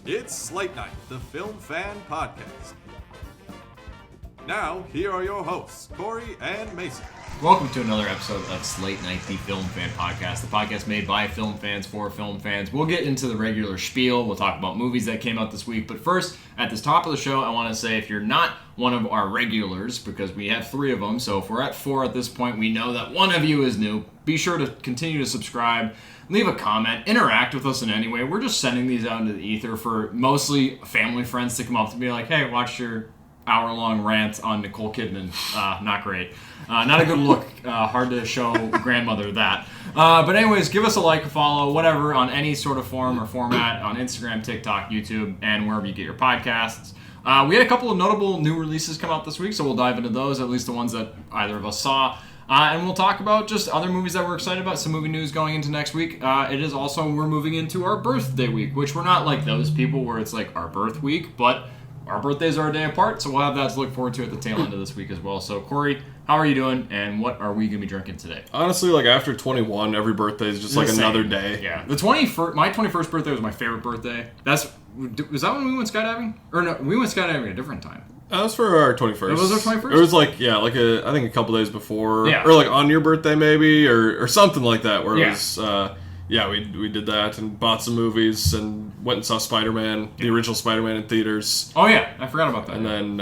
It's Slate Night, the Film Fan Podcast. Now, here are your hosts, Corey and Mason. Welcome to another episode of Slate Night, the Film Fan Podcast, the podcast made by film fans for film fans. We'll get into the regular spiel. We'll talk about movies that came out this week. But first, at the top of the show, I want to say if you're not one of our regulars, because we have 3 of them, so if we're at 4 at this point, we know that one of you is new. Be sure to continue to subscribe, leave a comment, interact with us in any way. We're just sending these out into the ether for mostly family friends to come up to me like, hey, watch your hour-long rant on Nicole Kidman. Not great. Not a good look. Hard to show grandmother that. But anyways, give us a like, a follow, whatever, on any sort of form or format on Instagram, TikTok, YouTube, and wherever you get your podcasts. We had a couple of notable new releases come out this week, so we'll dive into those, at least the ones that either of us saw. And we'll talk about just other movies that we're excited about, some movie news going into next week. It is also, we're moving into our birthday week, which we're not like those people where it's like our birth week, but our birthdays are a day apart, so we'll have that to look forward to at the tail end of this week as well. So, Corey, how are you doing, and what are we going to be drinking today? Honestly, like after 21, every birthday is just like another day. Yeah. My 21st birthday was my favorite birthday. Was that when we went skydiving? Or no, we went skydiving at a different time. That was for our 21st. It was our 21st? It was like, I think a couple days before. Yeah. Or like on your birthday maybe, or something like that, where Yeah. it was, we did that and bought some movies and went and saw Spider-Man, the original Spider-Man in theaters. Oh yeah, I forgot about that. And then,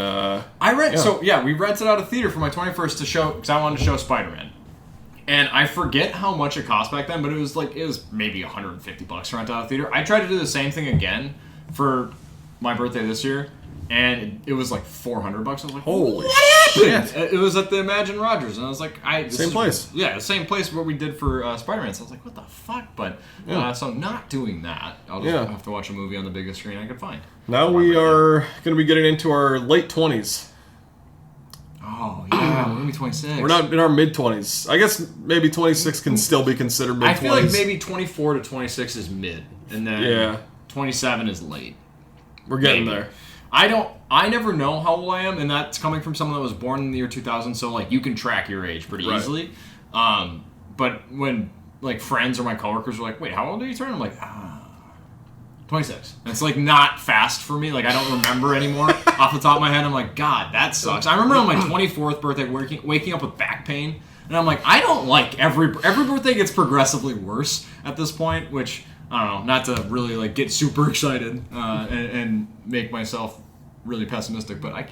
we rented out a theater for my 21st to show, because I wanted to show Spider-Man. And I forget how much it cost back then, but it was maybe $150 to rent out a theater. I tried to do the same thing again for my birthday this year, and it was like $400. I was like, holy shit! It was at the Imagine Rogers, and I was like, same place. Yeah, the same place where we did for Spider-Man. So I was like, what the fuck? But so I'm not doing that. I'll just have to watch a movie on the biggest screen I could find. Now we are going to be getting into our late 20s. Oh, yeah, we're going to be 26. We're not in our mid-20s. I guess maybe 26 can still be considered mid-20s. I feel like maybe 24 to 26 is mid, and then 27 is late. We're getting there. I never know how old I am, and that's coming from someone that was born in the year 2000, so like you can track your age pretty easily. But when like friends or my coworkers are like, wait, how old are you turning? I'm like, 26. And it's like not fast for me. Like I don't remember anymore off the top of my head. I'm like, God, that sucks. I remember on my 24th birthday waking up with back pain, and I'm like, I don't like every birthday gets progressively worse at this point, which I don't know, not to really like get super excited and make myself really pessimistic, but I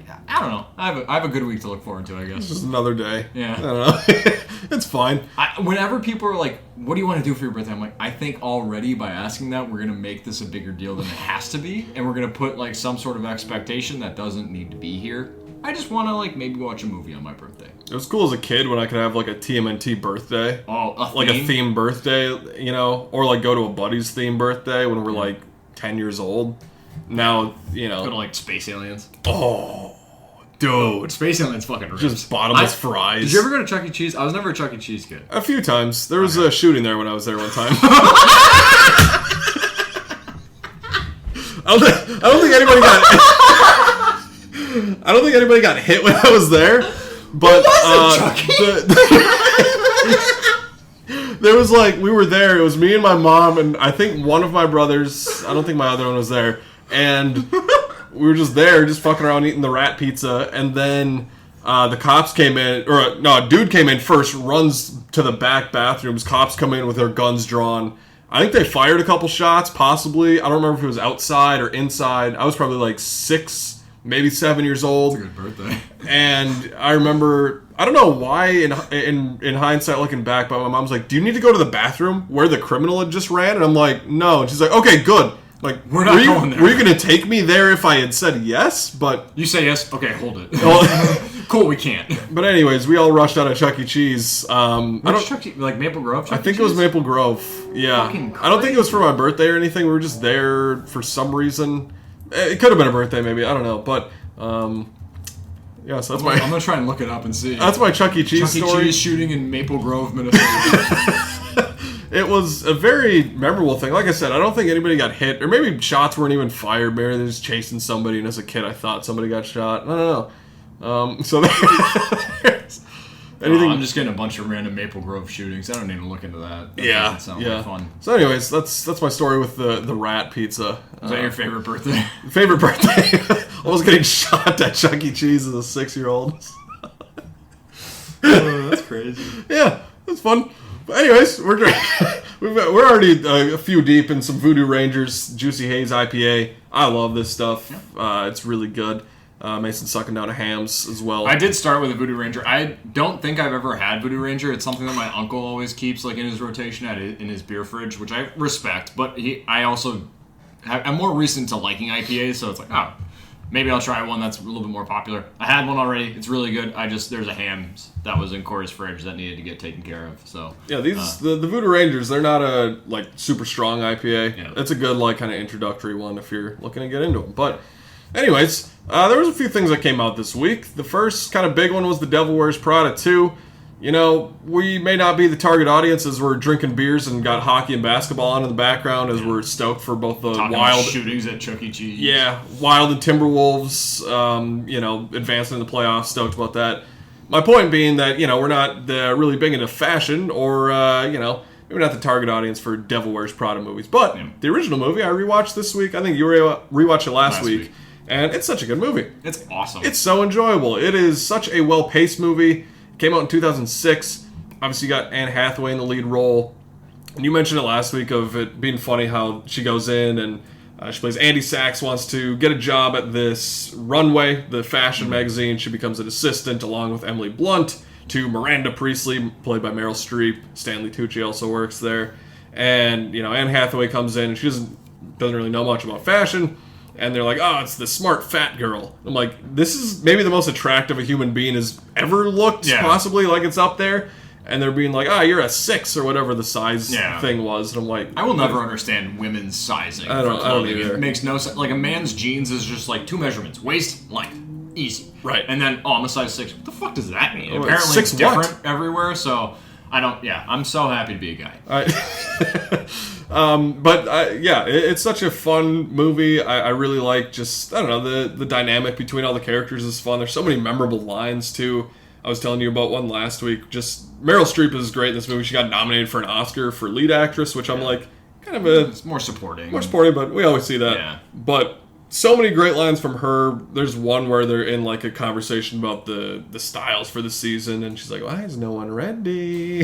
don't know. I have a good week to look forward to, I guess. It's just another day. Yeah. I don't know. It's fine. Whenever people are like, what do you want to do for your birthday? I'm like, I think already by asking that, we're going to make this a bigger deal than it has to be, and we're going to put like some sort of expectation that doesn't need to be here. I just want to like maybe watch a movie on my birthday. It was cool as a kid when I could have like a TMNT birthday. Oh, like a theme birthday, or like go to a buddy's theme birthday when we're like 10 years old. Now, Go to like Space Aliens. Oh, dude. Space Aliens fucking rips. Just bottomless fries. Did you ever go to Chuck E. Cheese? I was never a Chuck E. Cheese kid. A few times. There was a shooting there when I was there one time. I don't think anybody got I don't think anybody got hit when I was there. But there was like, we were there, it was me and my mom and I think one of my brothers, I don't think my other one was there, and we were just there, just fucking around eating the rat pizza, and then the cops came in, a dude came in first, runs to the back bathrooms, cops come in with their guns drawn. I think they fired a couple shots, possibly. I don't remember if it was outside or inside. I was probably like 6, maybe 7 years old. That's a good birthday. And I remember, I don't know why in hindsight looking back, but my mom's like, do you need to go to the bathroom where the criminal had just ran? And I'm like, no. And she's like, okay, good. Like, we're not going there. Were you going to take me there if I had said yes? But you say yes? Okay, hold it. Cool, we can't. But anyways, we all rushed out of Chuck E. Cheese. Chuck E. Like Maple Grove? I think it was Maple Grove. Yeah. I don't think it was for my birthday or anything. We were just there for some reason. It could have been a birthday, maybe. I don't know. But, so that's I'm going to try and look it up and see. That's my Chuck E. Cheese story. Chuck E. Cheese shooting in Maple Grove, Minnesota. It was a very memorable thing. Like I said, I don't think anybody got hit. Or maybe shots weren't even fired. Maybe they're just chasing somebody. And as a kid, I thought somebody got shot. I don't know. So Anything? I'm just getting a bunch of random Maple Grove shootings. I don't need to look into that. That Yeah, doesn't sound like fun. So, anyways, that's my story with the rat pizza. Is that your favorite birthday? Favorite birthday? I was getting shot at Chuck E. Cheese as a 6-year-old. Oh, that's crazy. Yeah, it's fun. But anyways, we're already a few deep in some Voodoo Rangers Juicy Haze IPA. I love this stuff. It's really good. Mason's sucking down a hams as well. I did start with a Voodoo Ranger. I don't think I've ever had Voodoo Ranger. It's something that my uncle always keeps like in his rotation in his beer fridge, which I respect. But I'm more recent to liking IPAs, so it's like, oh, maybe I'll try one that's a little bit more popular. I had one already. It's really good. There's a hams that was in Corey's fridge that needed to get taken care of. So yeah, the Voodoo Rangers, they're not a like super strong IPA. Yeah. It's a good like kind of introductory one if you're looking to get into them. But anyways, there was a few things that came out this week. The first kind of big one was The Devil Wears Prada 2. You know, we may not be the target audience as we're drinking beers and got hockey and basketball on in the background as we're stoked for both the talking Wild about shootings at Chuck E. Cheese. Yeah, Wild and Timberwolves, advancing in the playoffs. Stoked about that. My point being that, we're not really big into fashion or, maybe not the target audience for Devil Wears Prada movies. But the original movie I rewatched this week. I think you rewatched it last week. And it's such a good movie. It's awesome. It's so enjoyable. It is such a well-paced movie. It came out in 2006. Obviously, you got Anne Hathaway in the lead role. And you mentioned it last week of it being funny how she goes in and she plays Andy Sachs, wants to get a job at this Runway, the fashion magazine. She becomes an assistant along with Emily Blunt to Miranda Priestley, played by Meryl Streep. Stanley Tucci also works there. And, Anne Hathaway comes in and she doesn't really know much about fashion. And they're like, oh, it's the smart fat girl. I'm like, this is maybe the most attractive a human being has ever looked, possibly, like it's up there. And they're being like, you're a 6 or whatever the size thing was. And I'm like, I will never understand women's sizing. I don't either. It makes no sense. Like a man's jeans is just like 2 measurements: waist, length, easy. Right. And then I'm a size 6. What the fuck does that mean? Oh, Apparently 6 it's different everywhere. So I don't. Yeah, I'm so happy to be a guy. It's such a fun movie. I really like the dynamic between all the characters is fun. There's so many memorable lines too. I was telling you about one last week. Just Meryl Streep is great in this movie. She got nominated for an Oscar for lead actress, which I'm like, kind of it's more supporting. But we always see that. Yeah. But so many great lines from her. There's one where they're in like a conversation about the styles for the season, and she's like, "Why is no one ready?"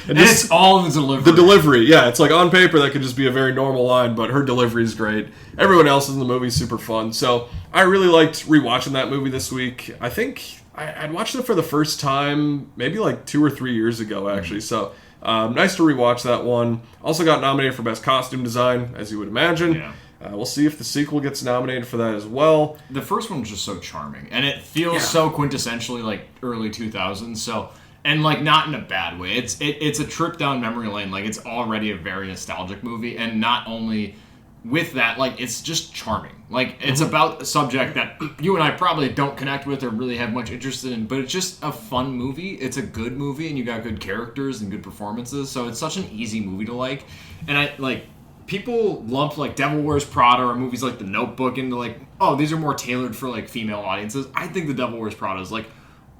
And it's all the delivery. The delivery, yeah. It's like on paper that could just be a very normal line, but her delivery is great. Everyone else in the movie is super fun. So I really liked rewatching that movie this week. I think I'd watched it for the first time maybe like 2 or 3 years ago, actually. So nice to rewatch that one. Also got nominated for Best Costume Design, as you would imagine. Yeah. We'll see if the sequel gets nominated for that as well. The first one was just so charming, and it feels so quintessentially like early 2000s. So, and like not in a bad way. It's a trip down memory lane. Like it's already a very nostalgic movie, and not only with that, like it's just charming. Like it's about a subject that you and I probably don't connect with or really have much interest in, but it's just a fun movie. It's a good movie, and you got good characters and good performances. So it's such an easy movie to like, and I like. People lump like Devil Wears Prada or movies like The Notebook into like, oh, these are more tailored for like female audiences. I think The Devil Wears Prada is like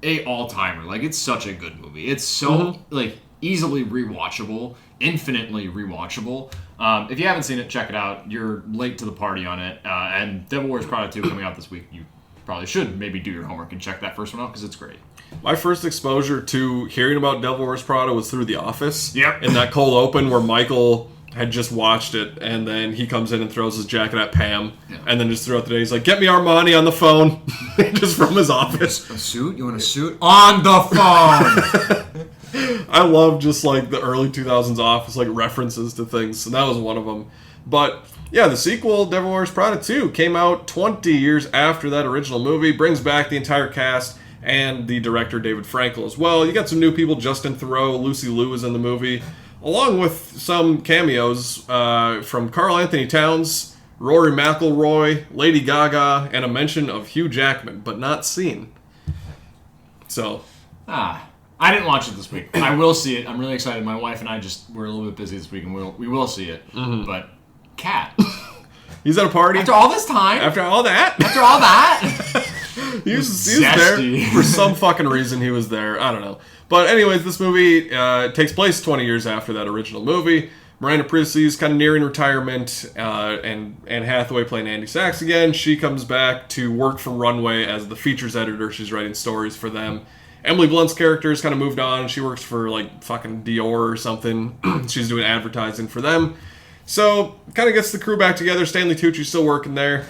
a all-timer. Like it's such a good movie. It's so like easily rewatchable, infinitely rewatchable. If you haven't seen it, check it out. You're late to the party on it. And Devil Wears Prada 2 coming out this week. You probably should maybe do your homework and check that first one out because it's great. My first exposure to hearing about Devil Wears Prada was through The Office. Yep. In that cold open where Michael had just watched it, and then he comes in and throws his jacket at Pam, and then just throughout the day he's like, "Get me Armani on the phone," just from his office. A suit? You want a suit? On the phone! I love just like the early 2000s Office, like references to things, and that was one of them. But yeah, the sequel, Devil Wears Prada 2, came out 20 years after that original movie, brings back the entire cast, and the director David Frankel as well. You got some new people, Justin Theroux, Lucy Liu is in the movie, along with some cameos from Karl Anthony Towns, Rory McIlroy, Lady Gaga, and a mention of Hugh Jackman, but not seen. So, I didn't watch it this week. I will see it. I'm really excited. My wife and I we're a little bit busy this week, and we will see it. But Cat, he's at a party after all this time, after all that. He was there for some fucking reason. He was there. I don't know. But anyways, this movie takes place 20 years after that original movie. Miranda Priestley's kind of nearing retirement, and Anne Hathaway playing Andy Sachs again. She comes back to work for Runway as the features editor. She's writing stories for them. Emily Blunt's character has kind of moved on. She works for like fucking Dior or something. She's doing advertising for them. So, kind of gets the crew back together. Stanley Tucci's still working there.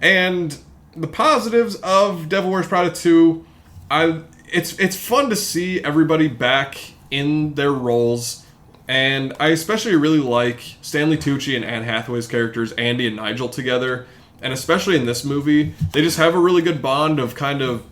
And the positives of Devil Wears Prada 2, it's fun to see everybody back in their roles. And I especially really like Stanley Tucci and Anne Hathaway's characters, Andy and Nigel, together. And especially in this movie, they just have a really good bond of kind of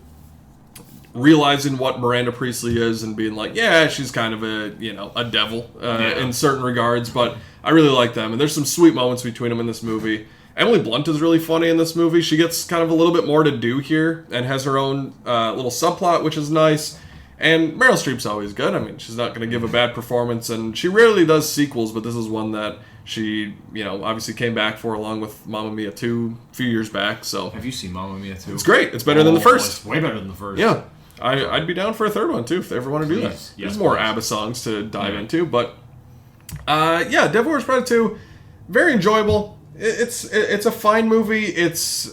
realizing what Miranda Priestley is and being like, yeah, she's kind of a devil in certain regards, but I really like them. And there's some sweet moments between them in this movie. Emily Blunt is really funny in this movie. She gets kind of a little bit more to do here and has her own little subplot, which is nice. And Meryl Streep's always good. I mean, she's not going to give a bad performance, and she rarely does sequels, but this is one that she, obviously came back for along with Mamma Mia 2 a few years back. So have you seen Mamma Mia 2? It's great. It's better than the first. It's way better than the first. Yeah. I'd be down for a third one, too, if they ever want to do that. Yes, There's more ABBA songs to dive into, but Devil Wears Prada 2, very enjoyable. It's a fine movie.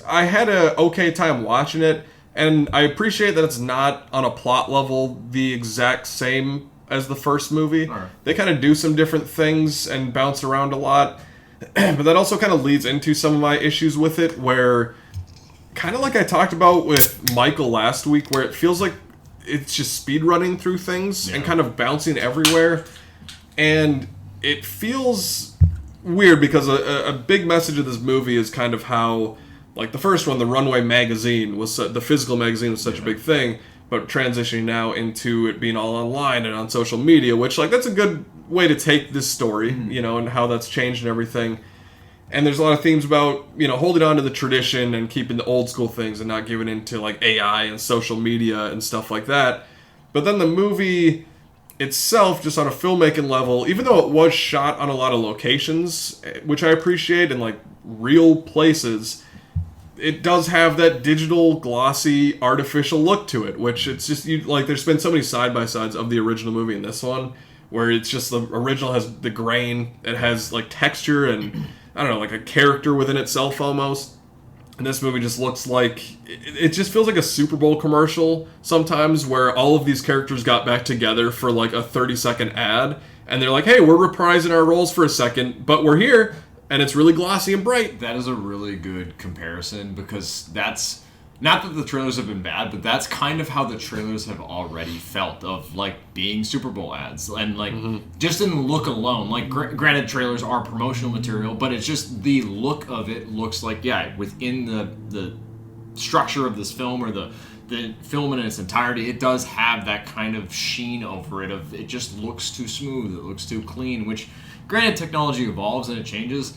I had a okay time watching it, and I appreciate that it's not on a plot level the exact same as the first movie. Right. They kind of do some different things and bounce around a lot, but that also kind of leads into some of my issues with it, where kind of like I talked about with Michael last week, where it feels like it's just speed running through things and kind of bouncing everywhere, and it feels weird because a big message of this movie is kind of how, like the first one, the Runway magazine was the physical magazine was such a big thing, but transitioning now into it being all online and on social media, which like that's a good way to take this story, and how that's changed and everything. And there's a lot of themes about, holding on to the tradition and keeping the old school things and not giving into like AI and social media and stuff like that. But then the movie itself, just on a filmmaking level, even though it was shot on a lot of locations, which I appreciate, and like real places, it does have that digital, glossy, artificial look to it, which it's just, there's been so many side-by-sides of the original movie and this one, where it's just the original has the grain, it has like texture and, I don't know, like a character within itself almost. And this movie just looks like, it just feels like a Super Bowl commercial sometimes, where all of these characters got back together for like a 30-second ad, and they're like, hey, we're reprising our roles for a second, but we're here, and it's really glossy and bright. That is a really good comparison, because that's, not that the trailers have been bad, but that's kind of how the trailers have already felt, of like being Super Bowl ads, and like just in the look alone, like granted trailers are promotional material, but it's just the look of it looks like, within the structure of this film, or the film in its entirety, it does have that kind of sheen over it, of it just looks too smooth, it looks too clean, which granted technology evolves and it changes.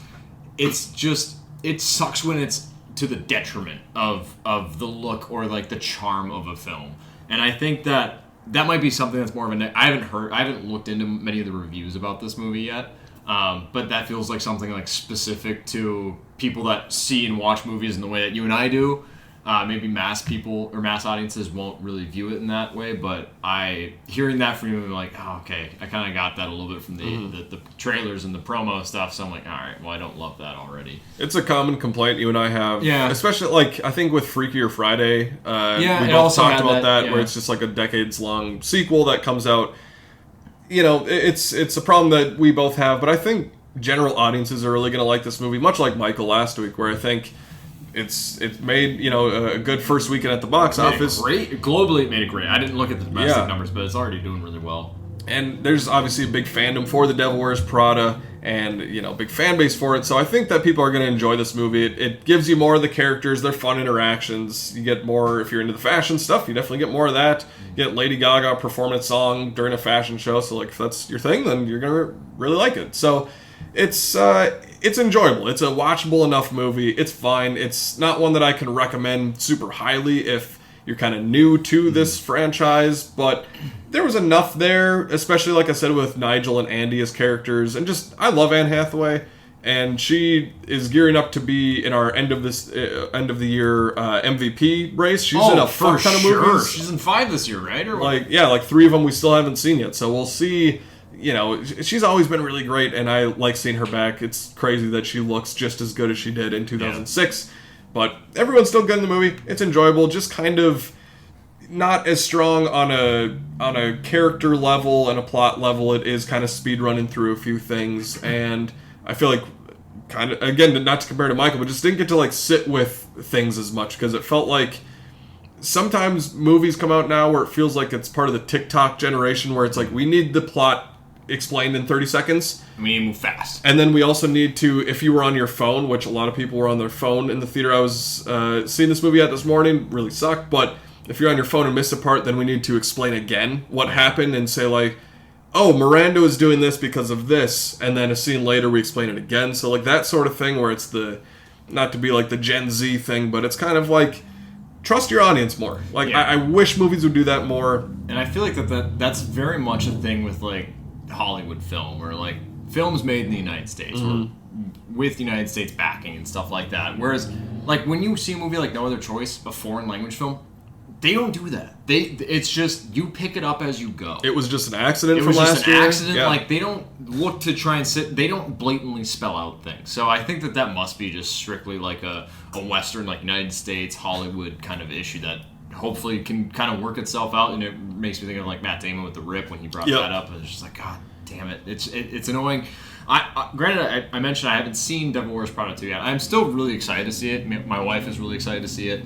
It's just, it sucks when it's to the detriment of the look or like the charm of a film. And I think that might be something that's more of a I haven't looked into many of the reviews about this movie yet, but that feels like something like specific to people that see and watch movies in the way that you and I do. Maybe mass people or mass audiences won't really view it in that way, but hearing that from you, I'm like, oh, okay, I kind of got that a little bit from the trailers and the promo stuff, so I'm like, all right, well, I don't love that already. It's a common complaint you and I have, especially like I think with Freakier Friday, we both talked about that, where it's just like a decades-long sequel that comes out. It's a problem that we both have, but I think general audiences are really going to like this movie, much like Michael last week, where I think it's made a good first weekend at the box office. Great globally, it made it great. I didn't look at the domestic numbers, but it's already doing really well. And there's obviously a big fandom for The Devil Wears Prada, and big fan base for it. So I think that people are going to enjoy this movie. It gives you more of the characters, their fun interactions. You get more, if you're into the fashion stuff, you definitely get more of that. You get Lady Gaga performing a song during a fashion show. So like if that's your thing, then you're going to really like it. So it's enjoyable. It's a watchable enough movie. It's fine. It's not one that I can recommend super highly if you're kind of new to this franchise, but there was enough there, especially like I said with Nigel and Andy as characters, and just I love Anne Hathaway, and she is gearing up to be in our end of the year MVP race. She's in a fuck ton of movies. She's in 5 this year, right? Or like 3 of them we still haven't seen yet. So we'll see. You know, she's always been really great, and I like seeing her back. It's crazy that she looks just as good as she did in 2006. But everyone's still good in the movie. It's enjoyable. Just kind of not as strong on a character level and a plot level. It is kind of speed running through a few things, and I feel like kind of, again, not to compare to Michael, but just didn't get to like sit with things as much, because it felt like sometimes movies come out now where it feels like it's part of the TikTok generation, where it's like we need the plot explained in 30 seconds. We need to move fast. And then we also need to, if you were on your phone, which a lot of people were on their phone in the theater I was seeing this movie at this morning, really sucked, but if you're on your phone and miss a part, then we need to explain again what happened and say like, oh, Miranda is doing this because of this, and then a scene later we explain it again. So like that sort of thing where it's the, not to be like the Gen Z thing, but it's kind of like, trust your audience more. Like, I wish movies would do that more. And I feel like that's very much a thing with like Hollywood film, or like films made in the United States, or with United States backing and stuff like that. Whereas, like when you see a movie like No Other Choice, a foreign language film, they don't do that. It's just you pick it up as you go. It was just an accident from last year. It was just an accident. Yeah. Like they don't look to try and they don't blatantly spell out things. So I think that must be just strictly like a Western, like United States Hollywood kind of issue that hopefully can kind of work itself out. And it makes me think of like Matt Damon with The Rip when he brought that up. And it's just like, God damn it, it's annoying. Granted, I mentioned I haven't seen Devil Wears Prada 2 yet. I'm still really excited to see it. My wife is really excited to see it.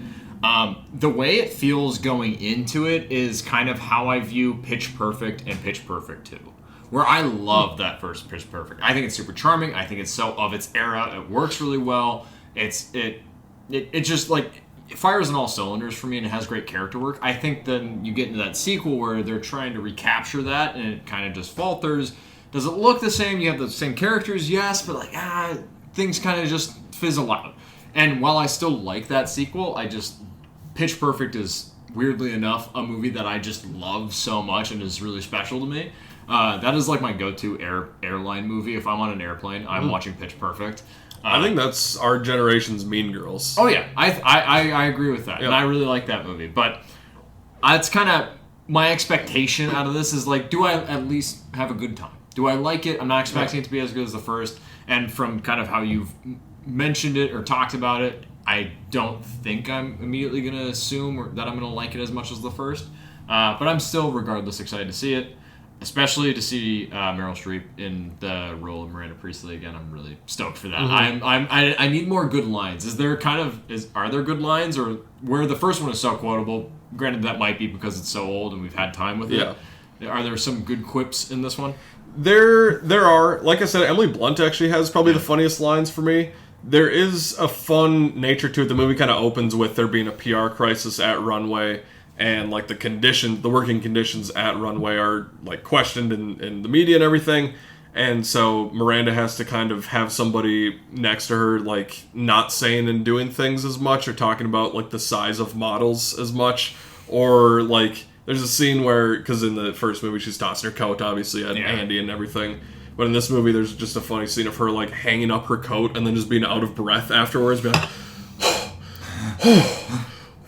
The way it feels going into it is kind of how I view Pitch Perfect and Pitch Perfect 2, where I love that first Pitch Perfect. I think it's super charming. I think it's so of its era. It works really well. It just like it fires on all cylinders for me, and it has great character work. I think then you get into that sequel where they're trying to recapture that, and it kind of just falters. Does it look the same? You have the same characters, yes, but like things kind of just fizzle out. And while I still like that sequel, Pitch Perfect is, weirdly enough, a movie that I just love so much and is really special to me. That is like my go-to airline movie. If I'm on an airplane, I'm watching Pitch Perfect. I think that's our generation's Mean Girls. Oh yeah, I agree with that, and I really like that movie. But it's kind of my expectation out of this is like, do I at least have a good time? Do I like it? I'm not expecting it to be as good as the first. And from kind of how you've mentioned it or talked about it, I don't think I'm immediately going to assume that I'm going to like it as much as the first. But I'm still, regardless, excited to see it, especially to see Meryl Streep in the role of Miranda Priestley again. I'm really stoked for that. I need more good lines. Are there good lines, or where the first one is so quotable? Granted, that might be because it's so old and we've had time with it. Are there some good quips in this one? There are. Like I said, Emily Blunt actually has probably the funniest lines for me. There is a fun nature to it. The movie kind of opens with there being a PR crisis at Runway, and like the working conditions at Runway are like questioned in the media and everything. And so Miranda has to kind of have somebody next to her, like not saying and doing things as much, or talking about like the size of models as much, or like there's a scene where, because in the first movie she's tossing her coat obviously at Andy and everything. But in this movie, there's just a funny scene of her like hanging up her coat and then just being out of breath afterwards, being like,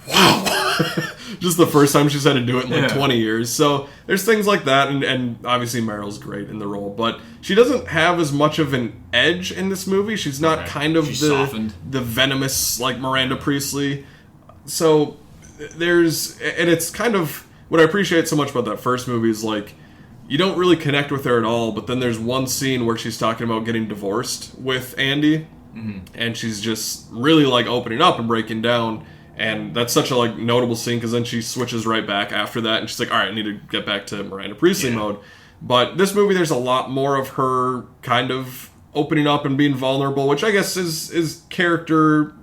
wow. Just the first time she's had to do it in like 20 years. So there's things like that, and obviously Meryl's great in the role, but she doesn't have as much of an edge in this movie. She's not kind of the venomous like Miranda Priestley. So it's kind of what I appreciate so much about that first movie is like, you don't really connect with her at all, but then there's one scene where she's talking about getting divorced with Andy, and she's just really like opening up and breaking down, and that's such a like notable scene because then she switches right back after that, and she's like, all right, I need to get back to Miranda Priestley mode. But this movie, there's a lot more of her kind of opening up and being vulnerable, which I guess is character,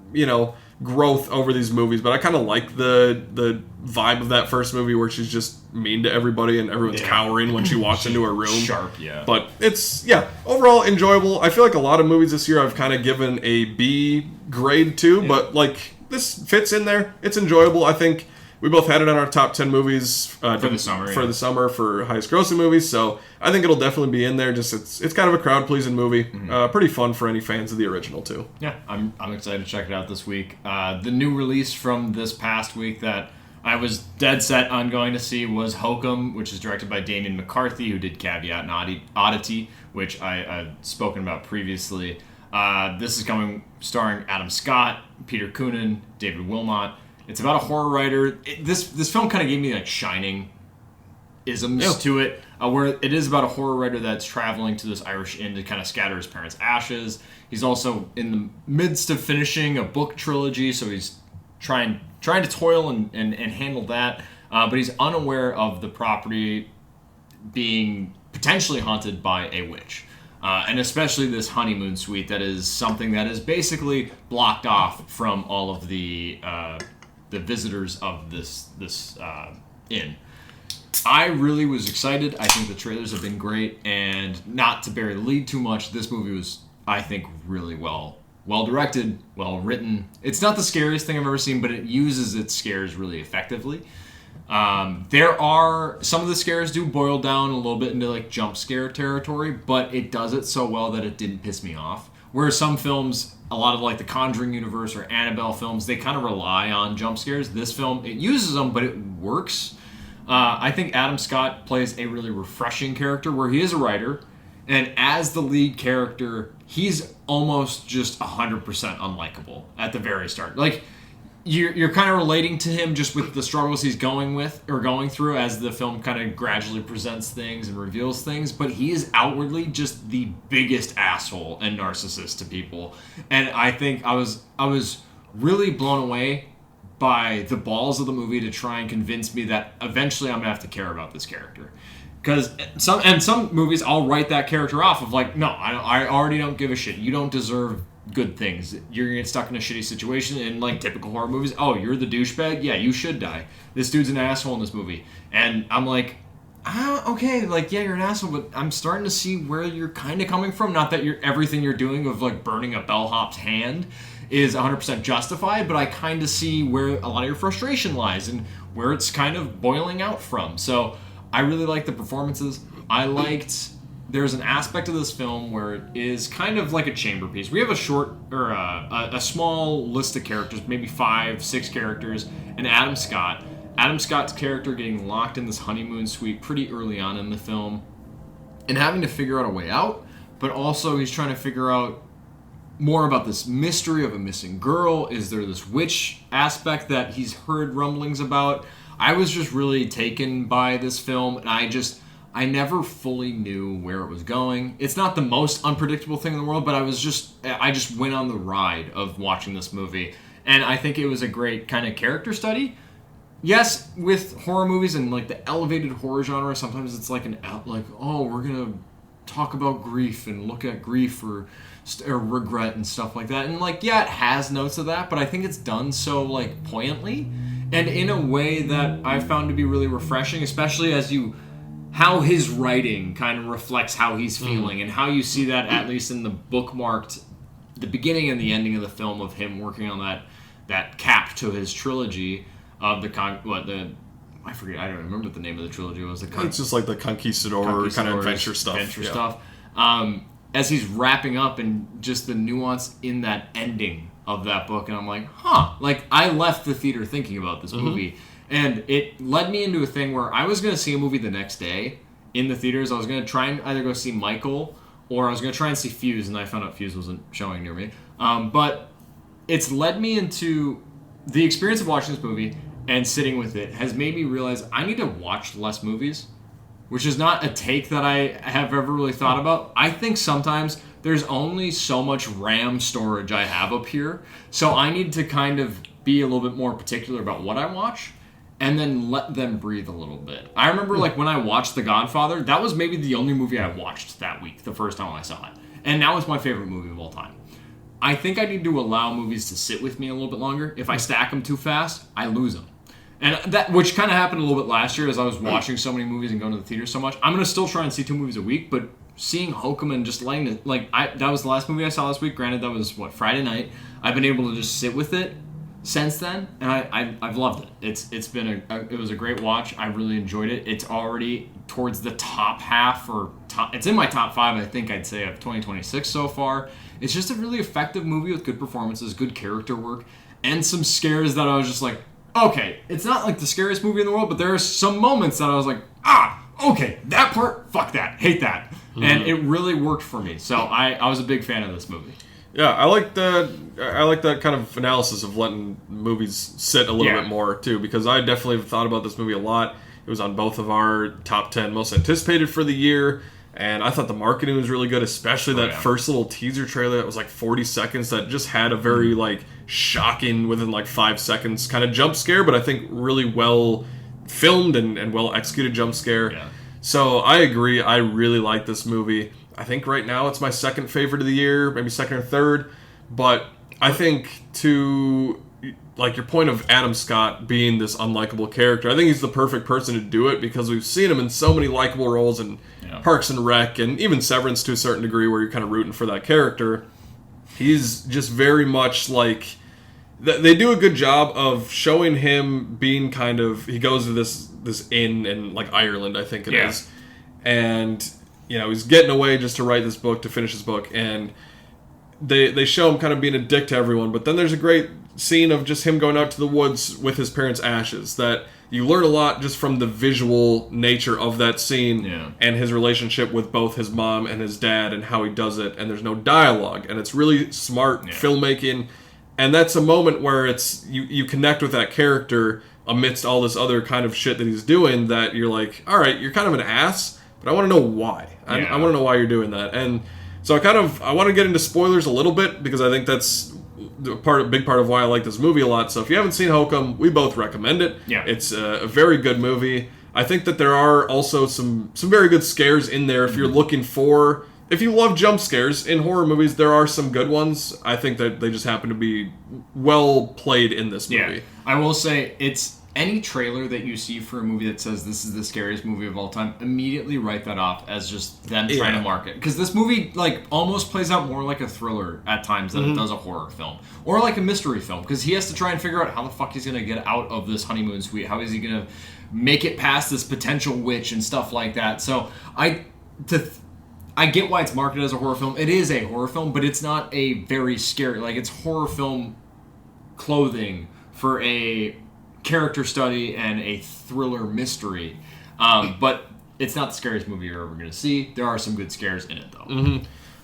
growth over these movies. But I kind of like the vibe of that first movie where she's just mean to everybody and everyone's cowering when she walks into her room. Sharp, But it's, overall enjoyable. I feel like a lot of movies this year I've kind of given a B grade to, but like this fits in there. It's enjoyable. I think we both had it on our top 10 movies for the summer for highest grossing movies. So I think it'll definitely be in there. Just it's kind of a crowd pleasing movie. Pretty fun for any fans of the original too. Yeah, I'm excited to check it out this week. The new release from this past week that I was dead set on going to see was Hokum, which is directed by Damien McCarthy, who did Caveat and Oddity, which I've spoken about previously. This is coming starring Adam Scott, Peter Coonan, David Wilmot. It's about a horror writer. This film kind of gave me like Shining isms to it, where it is about a horror writer that's traveling to this Irish inn to kind of scatter his parents' ashes. He's also in the midst of finishing a book trilogy, so he's trying to toil and handle that, but he's unaware of the property being potentially haunted by a witch. And especially this honeymoon suite that is something that is basically blocked off from all of the visitors of this inn. I really was excited. I think the trailers have been great, and not to bury the lead too much, this movie was, I think, really well directed, well written. It's not the scariest thing I've ever seen, but it uses its scares really effectively. There are some of the scares do boil down a little bit into like jump scare territory, but it does it so well that it didn't piss me off. Whereas some films, a lot of like the Conjuring universe or Annabelle films, they kind of rely on jump scares. This film, it uses them, but it works. I think Adam Scott plays a really refreshing character where he is a writer, and as the lead character, he's almost just 100% unlikable at the very start. Like, you're kind of relating to him just with the struggles he's going through as the film kind of gradually presents things and reveals things, but he is outwardly just the biggest asshole and narcissist to people. And I think I was really blown away by the balls of the movie to try and convince me that eventually I'm gonna have to care about this character. Because some movies, I'll write that character off of like, no, I already don't give a shit. You don't deserve good things. You're gonna get stuck in a shitty situation. In like typical horror movies, oh, you're the douchebag? Yeah, you should die. This dude's an asshole in this movie. And I'm like, okay, like, yeah, you're an asshole, but I'm starting to see where you're kind of coming from. Not that everything you're doing of like burning a bellhop's hand is 100% justified, but I kind of see where a lot of your frustration lies and where it's kind of boiling out from. So I really liked the performances. There's an aspect of this film where it is kind of like a chamber piece. We have a small list of characters, maybe 5-6 characters, and Adam Scott. Adam Scott's character getting locked in this honeymoon suite pretty early on in the film and having to figure out a way out, but also he's trying to figure out more about this mystery of a missing girl. Is there this witch aspect that he's heard rumblings about? I was just really taken by this film, and I never fully knew where it was going. It's not the most unpredictable thing in the world, but I just went on the ride of watching this movie, and I think it was a great kind of character study. Yes, with horror movies and like the elevated horror genre, sometimes it's like we're gonna talk about grief and look at grief or regret and stuff like that, and like, yeah, it has notes of that, but I think it's done so like poignantly and in a way that I found to be really refreshing, especially how his writing kind of reflects how he's feeling, and how you see that at least in the beginning and the ending of the film of him working on that cap to his trilogy of I forget, I don't remember what the name of the trilogy was. It's just like the Conquistador kind of adventure stuff. As he's wrapping up, and just the nuance in that ending of that book, and I'm like, like I left the theater thinking about this movie, and it led me into a thing where I was going to see a movie the next day in the theaters. I was going to try and either go see Michael, or I was going to try and see Fuse, and I found out Fuse wasn't showing near me. But it's led me into the experience of watching this movie and sitting with it has made me realize I need to watch less movies, which is not a take that I have ever really thought about. I think sometimes there's only so much RAM storage I have up here, so I need to kind of be a little bit more particular about what I watch and then let them breathe a little bit. I remember like when I watched The Godfather, that was maybe the only movie I watched that week, the first time I saw it. And now it's my favorite movie of all time. I think I need to allow movies to sit with me a little bit longer. If I stack them too fast, I lose them. And that, which kind of happened a little bit last year as I was watching so many movies and going to the theater so much. I'm going to still try and see 2 movies a week, but seeing Hokum and just letting it, that was the last movie I saw this week. Granted, that was, Friday night. I've been able to just sit with it since then, and I've loved it. It's been it was a great watch. I really enjoyed it. It's already towards the top half it's in my top 5, I think I'd say, of 2026 so far. It's just a really effective movie with good performances, good character work, and some scares that I was just like, okay, it's not like the scariest movie in the world, but there are some moments that I was like, okay, that part, fuck that, hate that. Mm-hmm. And it really worked for me. So I was a big fan of this movie. Yeah, I like that kind of analysis of letting movies sit a little bit more too, because I definitely have thought about this movie a lot. It was on both of our top 10 most anticipated for the year, and I thought the marketing was really good, especially that first little teaser trailer that was like 40 seconds that just had a very like shocking within like 5 seconds kind of jump scare, but I think really well filmed and well executed jump scare. Yeah. So I agree. I really like this movie. I think right now it's my second favorite of the year, maybe second or third. But I think to like your point of Adam Scott being this unlikable character, I think he's the perfect person to do it because we've seen him in so many likable roles in Parks and Rec and even Severance to a certain degree where you're kind of rooting for that character. He's just very much like... They do a good job of showing him being kind of... He goes to this inn in like Ireland, I think it is. And... he's getting away just to write this book, to finish his book, and they show him kind of being a dick to everyone, but then there's a great scene of just him going out to the woods with his parents' ashes that you learn a lot just from the visual nature of that scene and his relationship with both his mom and his dad and how he does it, and there's no dialogue, and it's really smart filmmaking, and that's a moment where it's you connect with that character amidst all this other kind of shit that he's doing that you're like, all right, you're kind of an ass, but I want to know why. I want to know why you're doing that. And so I want to get into spoilers a little bit because I think that's a big part of why I like this movie a lot. So if you haven't seen Hokum, we both recommend it. Yeah. It's a very good movie. I think that there are also some very good scares in there if you're looking for... If you love jump scares in horror movies, there are some good ones. I think that they just happen to be well played in this movie. Yeah. I will say it's... Any trailer that you see for a movie that says this is the scariest movie of all time, immediately write that off as just them trying to market. Because this movie like almost plays out more like a thriller at times than it does a horror film. Or like a mystery film. Because he has to try and figure out how the fuck he's going to get out of this honeymoon suite. How is he going to make it past this potential witch and stuff like that. So I get why it's marketed as a horror film. It is a horror film, but it's not a very scary... Like, it's horror film clothing for a... character study and a thriller mystery, but it's not the scariest movie you're ever going to see. There are some good scares in it, though.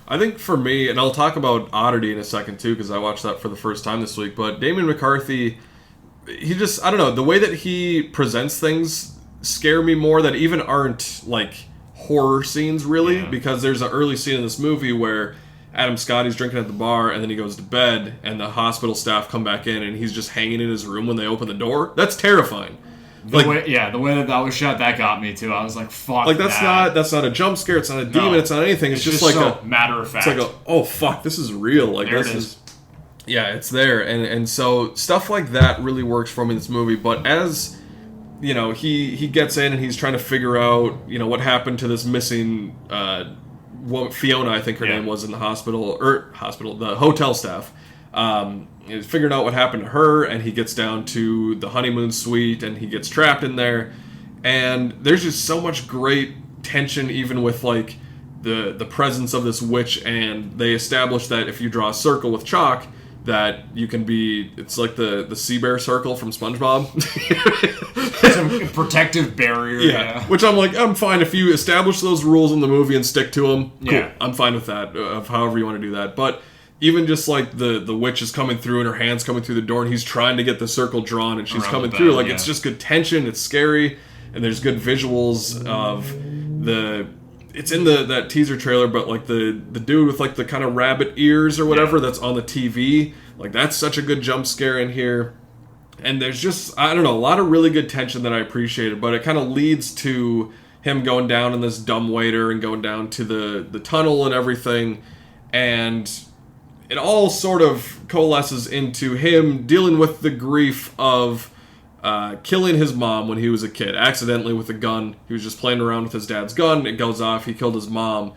I think for me, and I'll talk about Oddity in a second, too, because I watched that for the first time this week, but Damien McCarthy, he just, I don't know, the way that he presents things scare me more that even aren't, like, horror scenes, really, because there's an early scene in this movie where Adam Scotty's drinking at the bar, and then he goes to bed, and the hospital staff come back in, and he's just hanging in his room when they open the door. That's terrifying. The way that was shot, that got me too. I was like, "Fuck!" Like that's not a jump scare. It's not a demon. It's not anything. It's just like so matter of fact. It's like oh fuck, this is real. Like there this is. Yeah, it's there, and so stuff like that really works for me in this movie. But as he gets in and he's trying to figure out what happened to this missing. Fiona, I think her name was in the the hotel staff. He's figuring out what happened to her, and he gets down to the honeymoon suite, and he gets trapped in there. And there's just so much great tension, even with like the presence of this witch. And they establish that if you draw a circle with chalk, that you can be. It's like the sea bear circle from SpongeBob. It's a protective barrier. Yeah. Which I'm fine if you establish those rules in the movie and stick to them. Cool. Yeah. I'm fine with that, of however you want to do that. But even just like the witch is coming through and her hand's coming through the door and he's trying to get the circle drawn and she's coming through. Like it's just good tension. It's scary. And there's good visuals of it's in that teaser trailer, but like the dude with like the kind of rabbit ears or whatever that's on the TV. Like that's such a good jump scare in here. And there's just, I don't know, a lot of really good tension that I appreciated, but it kind of leads to him going down in this dumbwaiter and going down to the tunnel and everything. And it all sort of coalesces into him dealing with the grief of killing his mom when he was a kid, accidentally with a gun. He was just playing around with his dad's gun, it goes off, he killed his mom.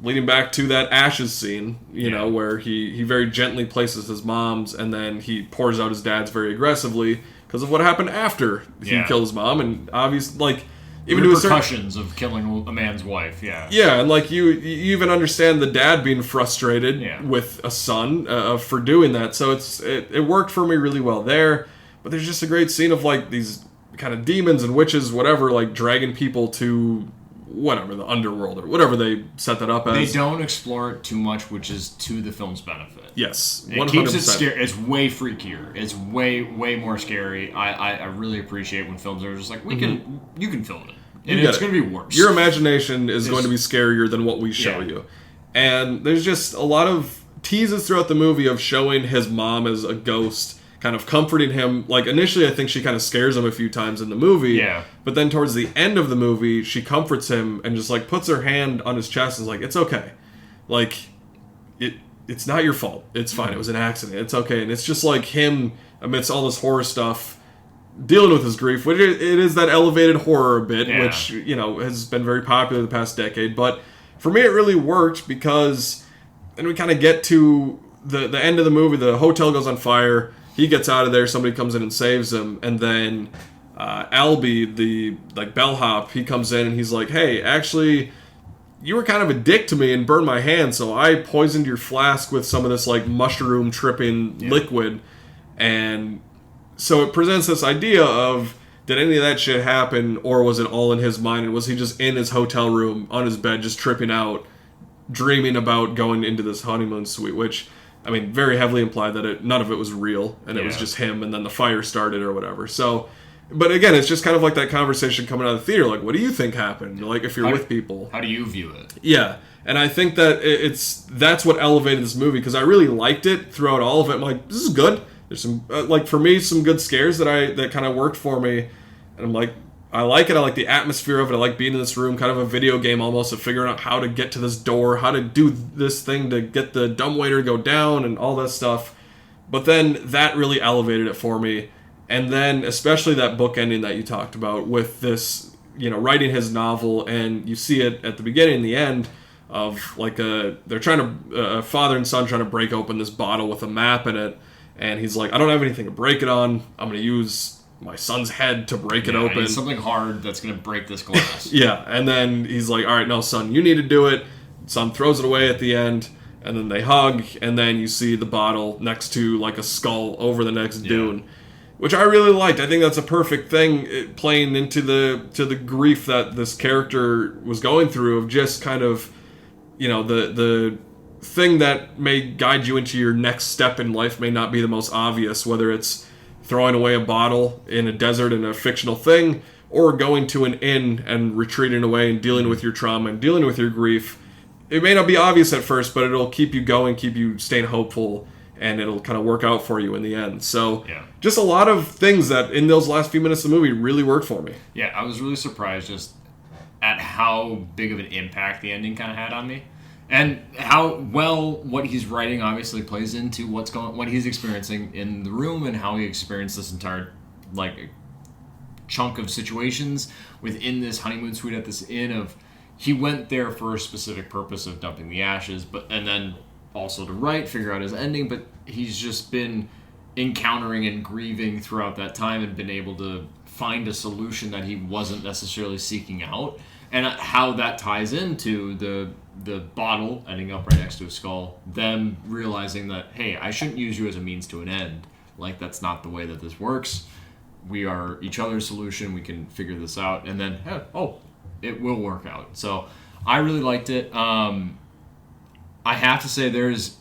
leading back to that ashes scene, you know, where he very gently places his mom's, and then he pours out his dad's very aggressively because of what happened after he killed his mom, and obviously, like, even to a certain repercussions of killing a man's wife, yeah, and like you even understand the dad being frustrated with a son for doing that, so it worked for me really well there. But there's just a great scene of like these kind of demons and witches, whatever, like dragging people to whatever, the underworld or whatever they set that up as. They don't explore it too much, which is to the film's benefit. Yes, 100%. It keeps it scary. It's way freakier. It's way more scary. I really appreciate when films are just like, you can film it. And it's going to be worse. Your imagination is going to be scarier than what we show you. And there's just a lot of teases throughout the movie of showing his mom as a ghost, kind of comforting him. Like, initially, I think she kind of scares him a few times in the movie. Yeah. But then towards the end of the movie, she comforts him and just, like, puts her hand on his chest and is like, it's okay. Like, it's not your fault. It's fine. It was an accident. It's okay. And it's just, like, him, amidst all this horror stuff, dealing with his grief, which it is that elevated horror a bit, which, you know, has been very popular the past decade. But for me, it really worked because then we kind of get to the end of the movie. The hotel goes on fire. He gets out of there. Somebody comes in and saves him. And then Albie, the like bellhop, he comes in and he's like, hey, actually, you were kind of a dick to me and burned my hand, so I poisoned your flask with some of this like mushroom tripping liquid. And so it presents this idea of, did any of that shit happen, or was it all in his mind, and was he just in his hotel room on his bed just tripping out, dreaming about going into this honeymoon suite, which, I mean, very heavily implied that none of it was real, and it was just him, and then the fire started or whatever. So, but again, it's just kind of like that conversation coming out of the theater, like, what do you think happened? Like, if you're with people. How do you view it? Yeah, and I think that that's what elevated this movie, because I really liked it throughout all of it. I'm like, this is good. There's some, like, for me, some good scares that kind of worked for me. And I'm like, I like it. I like the atmosphere of it. I like being in this room, kind of a video game almost, of figuring out how to get to this door, how to do this thing to get the dumbwaiter to go down and all that stuff. But then that really elevated it for me. And then especially that book ending that you talked about with this, you know, writing his novel, and you see it at the beginning and the end of like they're trying to, a father and son trying to break open this bottle with a map in it. And he's like, I don't have anything to break it on. I'm going to use my son's head to break it open. It's something hard that's going to break this glass. Yeah, and then he's like, all right, no, son, you need to do it. Son throws it away at the end, and then they hug, and then you see the bottle next to, like, a skull over the next dune, which I really liked. I think that's a perfect thing, playing into the grief that this character was going through, of just kind of, you know, the thing that may guide you into your next step in life may not be the most obvious, whether it's throwing away a bottle in a desert in a fictional thing, or going to an inn and retreating away and dealing with your trauma and dealing with your grief. It may not be obvious at first, but it'll keep you going, keep you staying hopeful, and it'll kind of work out for you in the end. So just a lot of things that in those last few minutes of the movie really worked for me. Yeah, I was really surprised just at how big of an impact the ending kind of had on me. And how well what he's writing obviously plays into what he's experiencing in the room, and how he experienced this entire like chunk of situations within this honeymoon suite at this inn. Of he went there for a specific purpose of dumping the ashes, and then also to figure out his ending. But he's just been encountering and grieving throughout that time, and been able to find a solution that he wasn't necessarily seeking out, and how that ties into the bottle ending up right next to his skull, them realizing that, hey, I shouldn't use you as a means to an end. Like, that's not the way that this works. We are each other's solution. We can figure this out. And then, it will work out. So I really liked it. I have to say, there's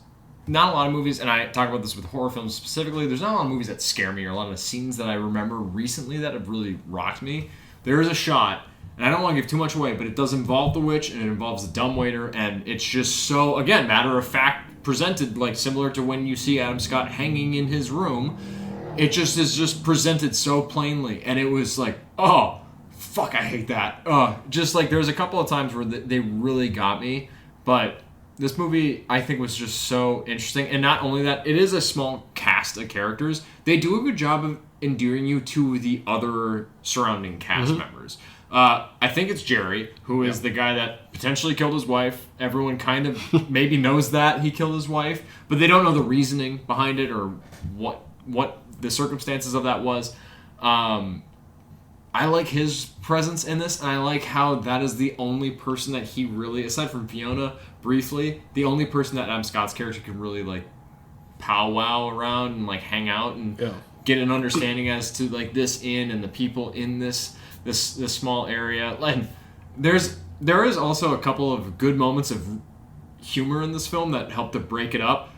not a lot of movies, and I talk about this with horror films specifically, there's not a lot of movies that scare me, or a lot of scenes that I remember recently that have really rocked me. There is a shot, and I don't want to give too much away, but it does involve the witch, and it involves the dumbwaiter, and it's just so, again, matter of fact, presented, like similar to when you see Adam Scott hanging in his room. It just is just presented so plainly, and it was like, oh, fuck, I hate that. Just like, there's a couple of times where they really got me, but this movie, I think, was just so interesting. And not only that, it is a small cast of characters. They do a good job of endearing you to the other surrounding cast members. I think it's Jerry, who is the guy that potentially killed his wife. Everyone kind of maybe knows that he killed his wife, but they don't know the reasoning behind it or what the circumstances of that was. I like his presence in this, and I like how that is the only person that he really, aside from Fiona, briefly, the only person that Adam Scott's character can really, like, powwow around and, like, hang out and get an understanding as to, like, this inn and the people in this small area. Like, there is also a couple of good moments of humor in this film that help to break it up.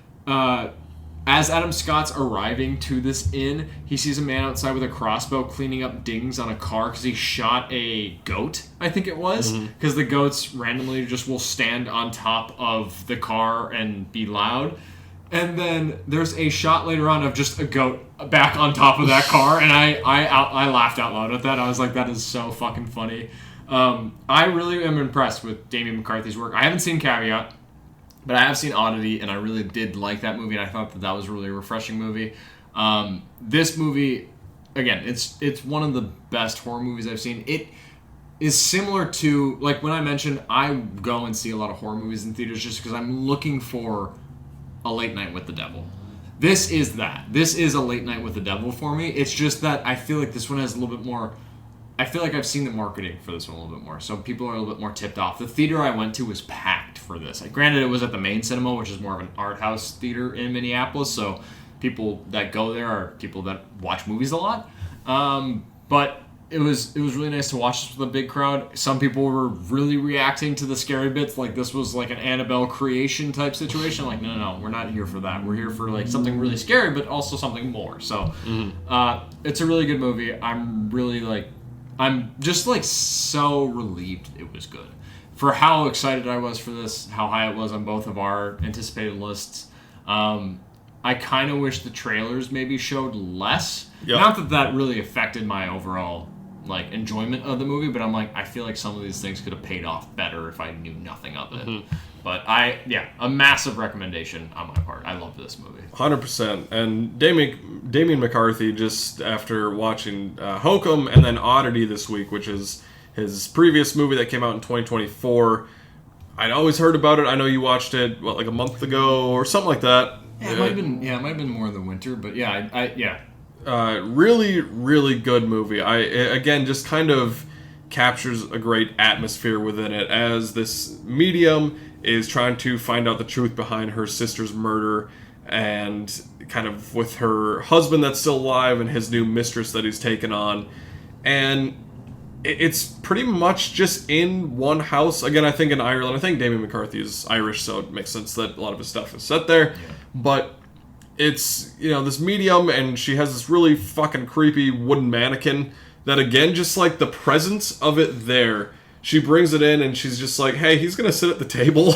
As Adam Scott's arriving to this inn, he sees a man outside with a crossbow cleaning up dings on a car because he shot a goat, I think it was. Because the goats randomly just will stand on top of the car and be loud. And then there's a shot later on of just a goat back on top of that car, and I laughed out loud at that. I was like, that is so fucking funny. I really am impressed with Damien McCarthy's work. I haven't seen Caveat, but I have seen Oddity, and I really did like that movie, and I thought that was really a refreshing movie. This movie, again, it's one of the best horror movies I've seen. It is similar to, like, when I mentioned I go and see a lot of horror movies in theaters just because I'm looking for a late night with the devil. This is that. This is a late night with the devil for me. It's just that I feel like this one has a little bit more... I feel like I've seen the marketing for this one a little bit more, so people are a little bit more tipped off. The theater I went to was packed for this. Granted, it was at the main cinema, which is more of an art house theater in Minneapolis, so people that go there are people that watch movies a lot. But it was really nice to watch this with a big crowd. Some people were really reacting to the scary bits, like this was like an Annabelle creation type situation. Like, no, we're not here for that. We're here for like something really scary, but also something more. So it's a really good movie. I'm just, like, so relieved it was good. For how excited I was for this, how high it was on both of our anticipated lists, I kind of wish the trailers maybe showed less. Yep. Not that really affected my overall, like, enjoyment of the movie, but I'm like, I feel like some of these things could have paid off better if I knew nothing of it. But a massive recommendation on my part. I love this movie. 100%. And Damien McCarthy, just after watching Hokum and then Oddity this week, which is his previous movie that came out in 2024, I'd always heard about it. I know you watched it, like a month ago or something like that. Yeah, it might have been more in the winter, but really, really good movie. Again, just kind of captures a great atmosphere within it as this medium is trying to find out the truth behind her sister's murder, and kind of with her husband that's still alive and his new mistress that he's taken on. And it's pretty much just in one house. Again, I think in Ireland. I think Damien McCarthy is Irish, so it makes sense that a lot of his stuff is set there. Yeah. But it's, this medium, and she has this really fucking creepy wooden mannequin that, again, just like the presence of it there, she brings it in and she's just like, hey, he's gonna sit at the table.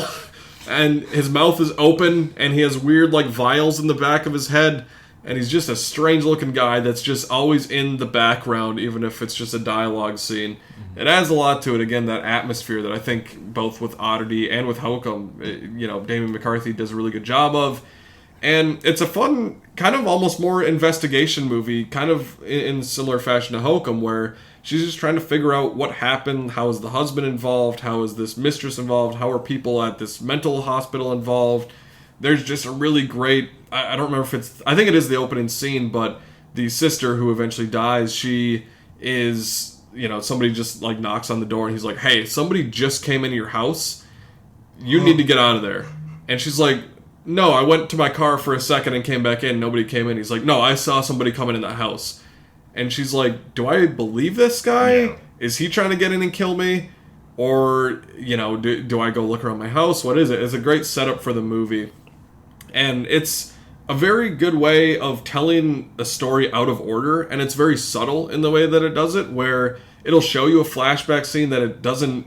And his mouth is open and he has weird, like, vials in the back of his head. And he's just a strange looking guy that's just always in the background, even if it's just a dialogue scene. It adds a lot to it. Again, that atmosphere that I think both with Oddity and with Hokum, Damien McCarthy does a really good job of. And it's a fun, kind of almost more investigation movie, kind of in similar fashion to Hokum, where she's just trying to figure out what happened, how is the husband involved, how is this mistress involved, how are people at this mental hospital involved. There's just a really great, I don't remember if I think it is the opening scene, but the sister who eventually dies, she is, somebody just like knocks on the door and he's like, hey, somebody just came into your house. You need to get out of there. And she's like, no, I went to my car for a second and came back in. Nobody came in. He's like, no, I saw somebody coming in the house. And she's like, do I believe this guy? Yeah. Is he trying to get in and kill me? Or, do I go look around my house? What is it? It's a great setup for the movie. And it's a very good way of telling a story out of order. And it's very subtle in the way that it does it, where it'll show you a flashback scene that it doesn't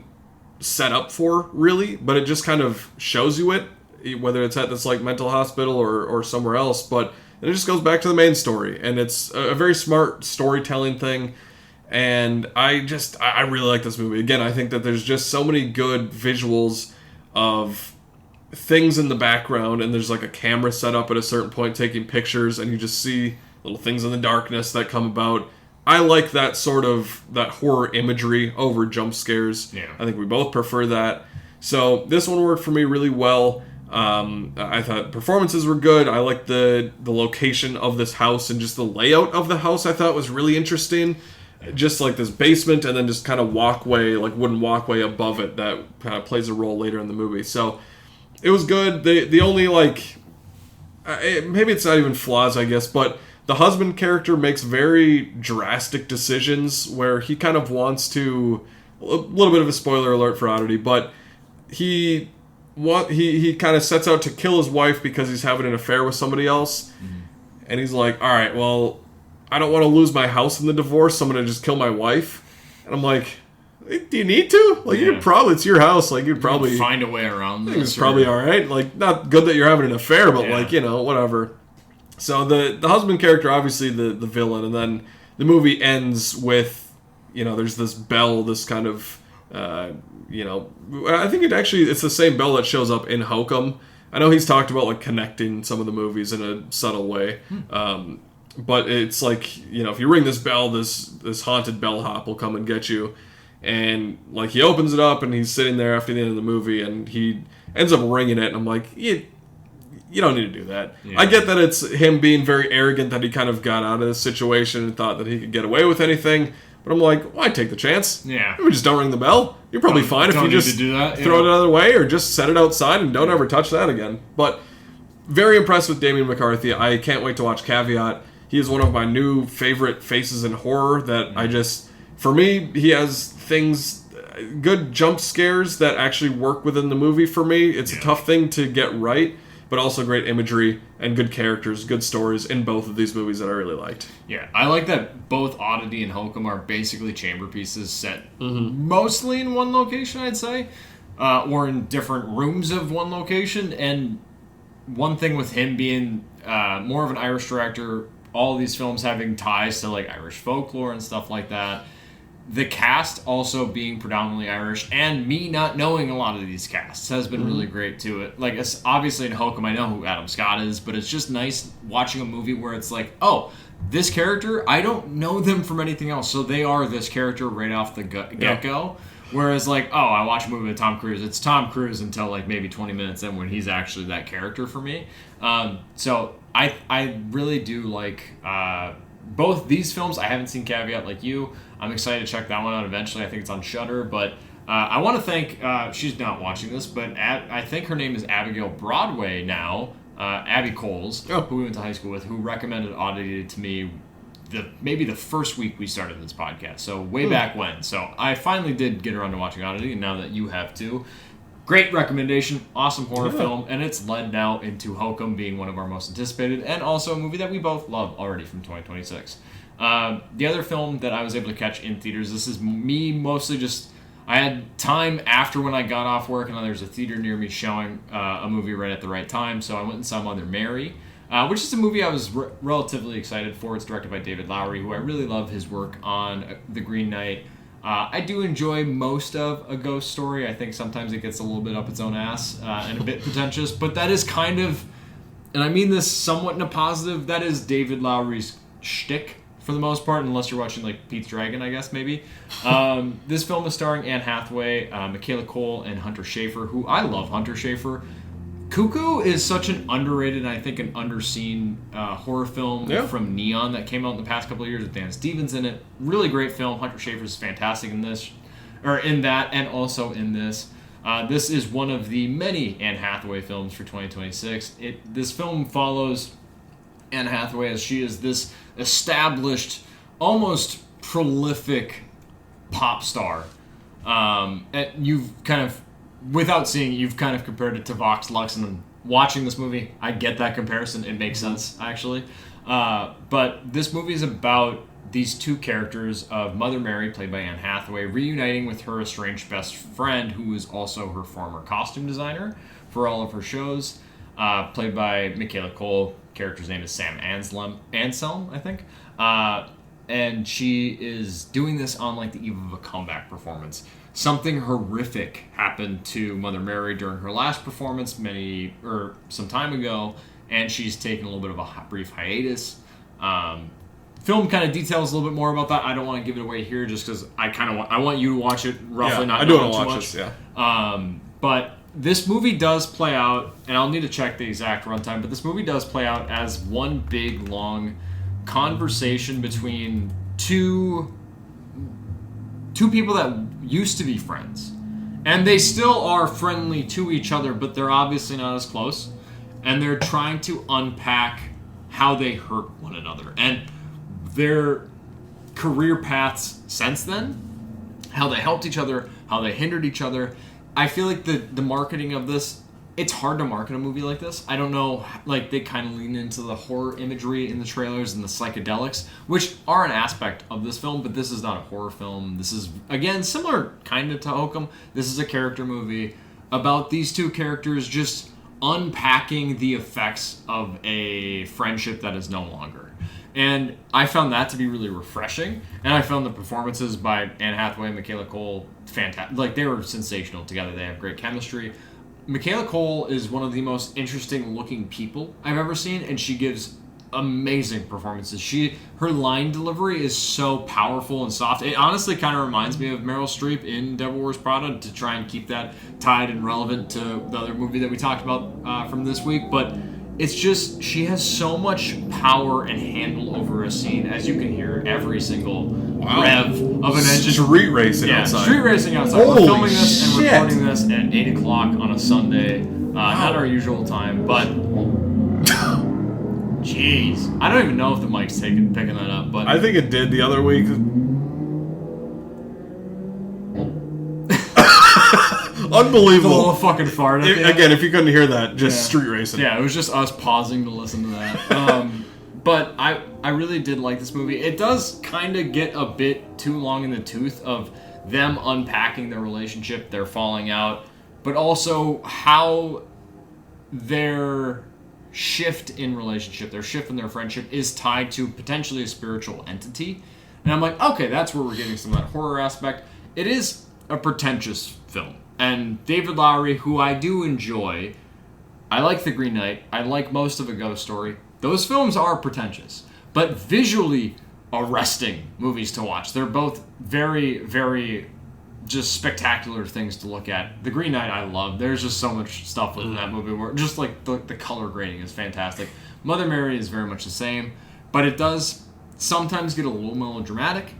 set up for, really. But it just kind of shows you it, whether it's at this like mental hospital or somewhere else. But it just goes back to the main story. And it's a very smart storytelling thing. And I really like this movie. Again, I think that there's just so many good visuals of things in the background, and there's like a camera set up at a certain point taking pictures, and you just see little things in the darkness that come about. I like that horror imagery over jump scares. Yeah. I think we both prefer that. So this one worked for me really well. I thought performances were good. I liked the location of this house and just the layout of the house I thought was really interesting. Just like this basement and then just kind of wooden walkway above it that kind of plays a role later in the movie. So it was good. The only maybe it's not even flaws, I guess, but the husband character makes very drastic decisions where he kind of wants to, a little bit of a spoiler alert for Oddity, but he kind of sets out to kill his wife because he's having an affair with somebody else. Mm-hmm. And he's like, all right, well, I don't want to lose my house in the divorce, so I'm going to just kill my wife. And I'm like, do you need to? Like, you could probably, it's your house. Like, you'd probably find a way around this. It's probably all right. Like, not good that you're having an affair, but whatever. So the husband character, obviously the villain, and then the movie ends with, there's this bell, this kind of, I think it's the same bell that shows up in Hokum. I know he's talked about, like, connecting some of the movies in a subtle way. But it's like, if you ring this bell, this haunted bellhop will come and get you. And, like, he opens it up and he's sitting there after the end of the movie and he ends up ringing it. And I'm like, you don't need to do that. Yeah. I get that it's him being very arrogant that he kind of got out of this situation and thought that he could get away with anything. But I'm like, why take the chance? Yeah. Maybe just don't ring the bell. You're probably fine if you just throw it another way or just set it outside and don't ever touch that again. But very impressed with Damien McCarthy. I can't wait to watch Caveat. He is one of my new favorite faces in horror that for me, he has good jump scares that actually work within the movie for me. It's a tough thing to get right, but also great imagery and good characters, good stories in both of these movies that I really liked. Yeah, I like that both Oddity and Hokum are basically chamber pieces set mostly in one location, I'd say, or in different rooms of one location. And one thing with him being more of an Irish director, all these films having ties to like Irish folklore and stuff like that. The cast also being predominantly Irish, and me not knowing a lot of these casts has been really great to it. Like, obviously in Hokum, I know who Adam Scott is, but it's just nice watching a movie where it's like, oh, this character, I don't know them from anything else, so they are this character right off the get-go. Whereas, like, oh, I watch a movie with Tom Cruise, it's Tom Cruise until, like, maybe 20 minutes in when he's actually that character for me. So I really do like both these films. I haven't seen Caveat like you. I'm excited to check that one out eventually. I think it's on Shudder. But I want to thank, she's not watching this, but I think her name is Abigail Broadway now, Abby Coles, who we went to high school with, who recommended Oddity to me maybe the first week we started this podcast. So way back when. So I finally did get around to watching Oddity, and now that you have too. Great recommendation, awesome horror film, and it's led now into Hokum being one of our most anticipated, and also a movie that we both love already from 2026. The other film that I was able to catch in theaters, this is me mostly just, I had time after when I got off work, and there's a theater near me showing a movie right at the right time, so I went and saw Mother Mary, which is a movie I was relatively excited for. It's directed by David Lowery, who I really love his work on The Green Knight. I do enjoy most of A Ghost Story. I think sometimes it gets a little bit up its own ass and a bit pretentious, but that is kind of, and I mean this somewhat in a positive, that is David Lowery's shtick for the most part, unless you're watching like Pete's Dragon, I guess, maybe. This film is starring Anne Hathaway, Michaela Cole, and Hunter Schafer, who I love Hunter Schafer. Cuckoo is such an underrated and I think an underseen horror film from Neon that came out in the past couple of years with Dan Stevens in it. Really great film. Hunter Schafer is fantastic in this, or in that, and also in this. This is one of the many Anne Hathaway films for 2026. This film follows Anne Hathaway as she is this established, almost prolific pop star. And you've kind of, without seeing it, you've kind of compared it to Vox Lux, and watching this movie, I get that comparison. It makes sense, actually. But this movie is about these two characters of Mother Mary, played by Anne Hathaway, reuniting with her estranged best friend, who is also her former costume designer for all of her shows, played by Michaela Cole. Character's name is Sam Anselm, I think. And she is doing this on like the eve of a comeback performance. Something horrific happened to Mother Mary during her last performance some time ago, and she's taken a little bit of a brief hiatus film kind of details a little bit more about that. I don't want to give it away here just because I want you to watch it roughly, not I do know want to too watch much. this, yeah. But this movie does play out, and I'll need to check the exact runtime, but this movie does play out as one big, long conversation between two people that used to be friends. And they still are friendly to each other, but they're obviously not as close. And they're trying to unpack how they hurt one another. And their career paths since then, how they helped each other, how they hindered each other. I feel like the marketing of this, it's hard to market a movie like this. I don't know, like they kind of lean into the horror imagery in the trailers and the psychedelics, which are an aspect of this film, but this is not a horror film. This is, again, similar kind of to Hokum. This is a character movie about these two characters just unpacking the effects of a friendship that is no longer. And I found that to be really refreshing. And I found the performances by Anne Hathaway and Michaela Cole fantastic. Like, they were sensational together. They have great chemistry. Michaela Cole is one of the most interesting looking people I've ever seen, and she gives amazing performances. Her line delivery is so powerful and soft. It honestly kind of reminds me of Meryl Streep in Devil Wears Prada, to try and keep that tied and relevant to the other movie that we talked about from this week. But it's just, she has so much power and handle over a scene, as you can hear every single rev of an engine. Street racing outside. Street racing outside. Holy We're filming this and shit. recording this at 8 o'clock on a Sunday. Not our usual time, but jeez. I don't even know if the mic's picking that up, but I think it did the other week. a little Unbelievable. fucking fart. At the end. Again, if you couldn't hear that, just street racing. Yeah, it was just us pausing to listen to that. But I really did like this movie. It does kind of get a bit too long in the tooth of them unpacking their relationship, their falling out, but also how their shift in relationship, their shift in their friendship is tied to potentially a spiritual entity. And I'm like, okay, that's where we're getting some of that horror aspect. It is a pretentious film. And David Lowery, who I do enjoy, I like The Green Knight, I like most of A Ghost Story. Those films are pretentious, but visually arresting movies to watch. They're both very, very just spectacular things to look at. The Green Knight I love. There's just so much stuff within that movie where just like the color grading is fantastic. Mother Mary is very much the same, but it does sometimes get a little melodramatic.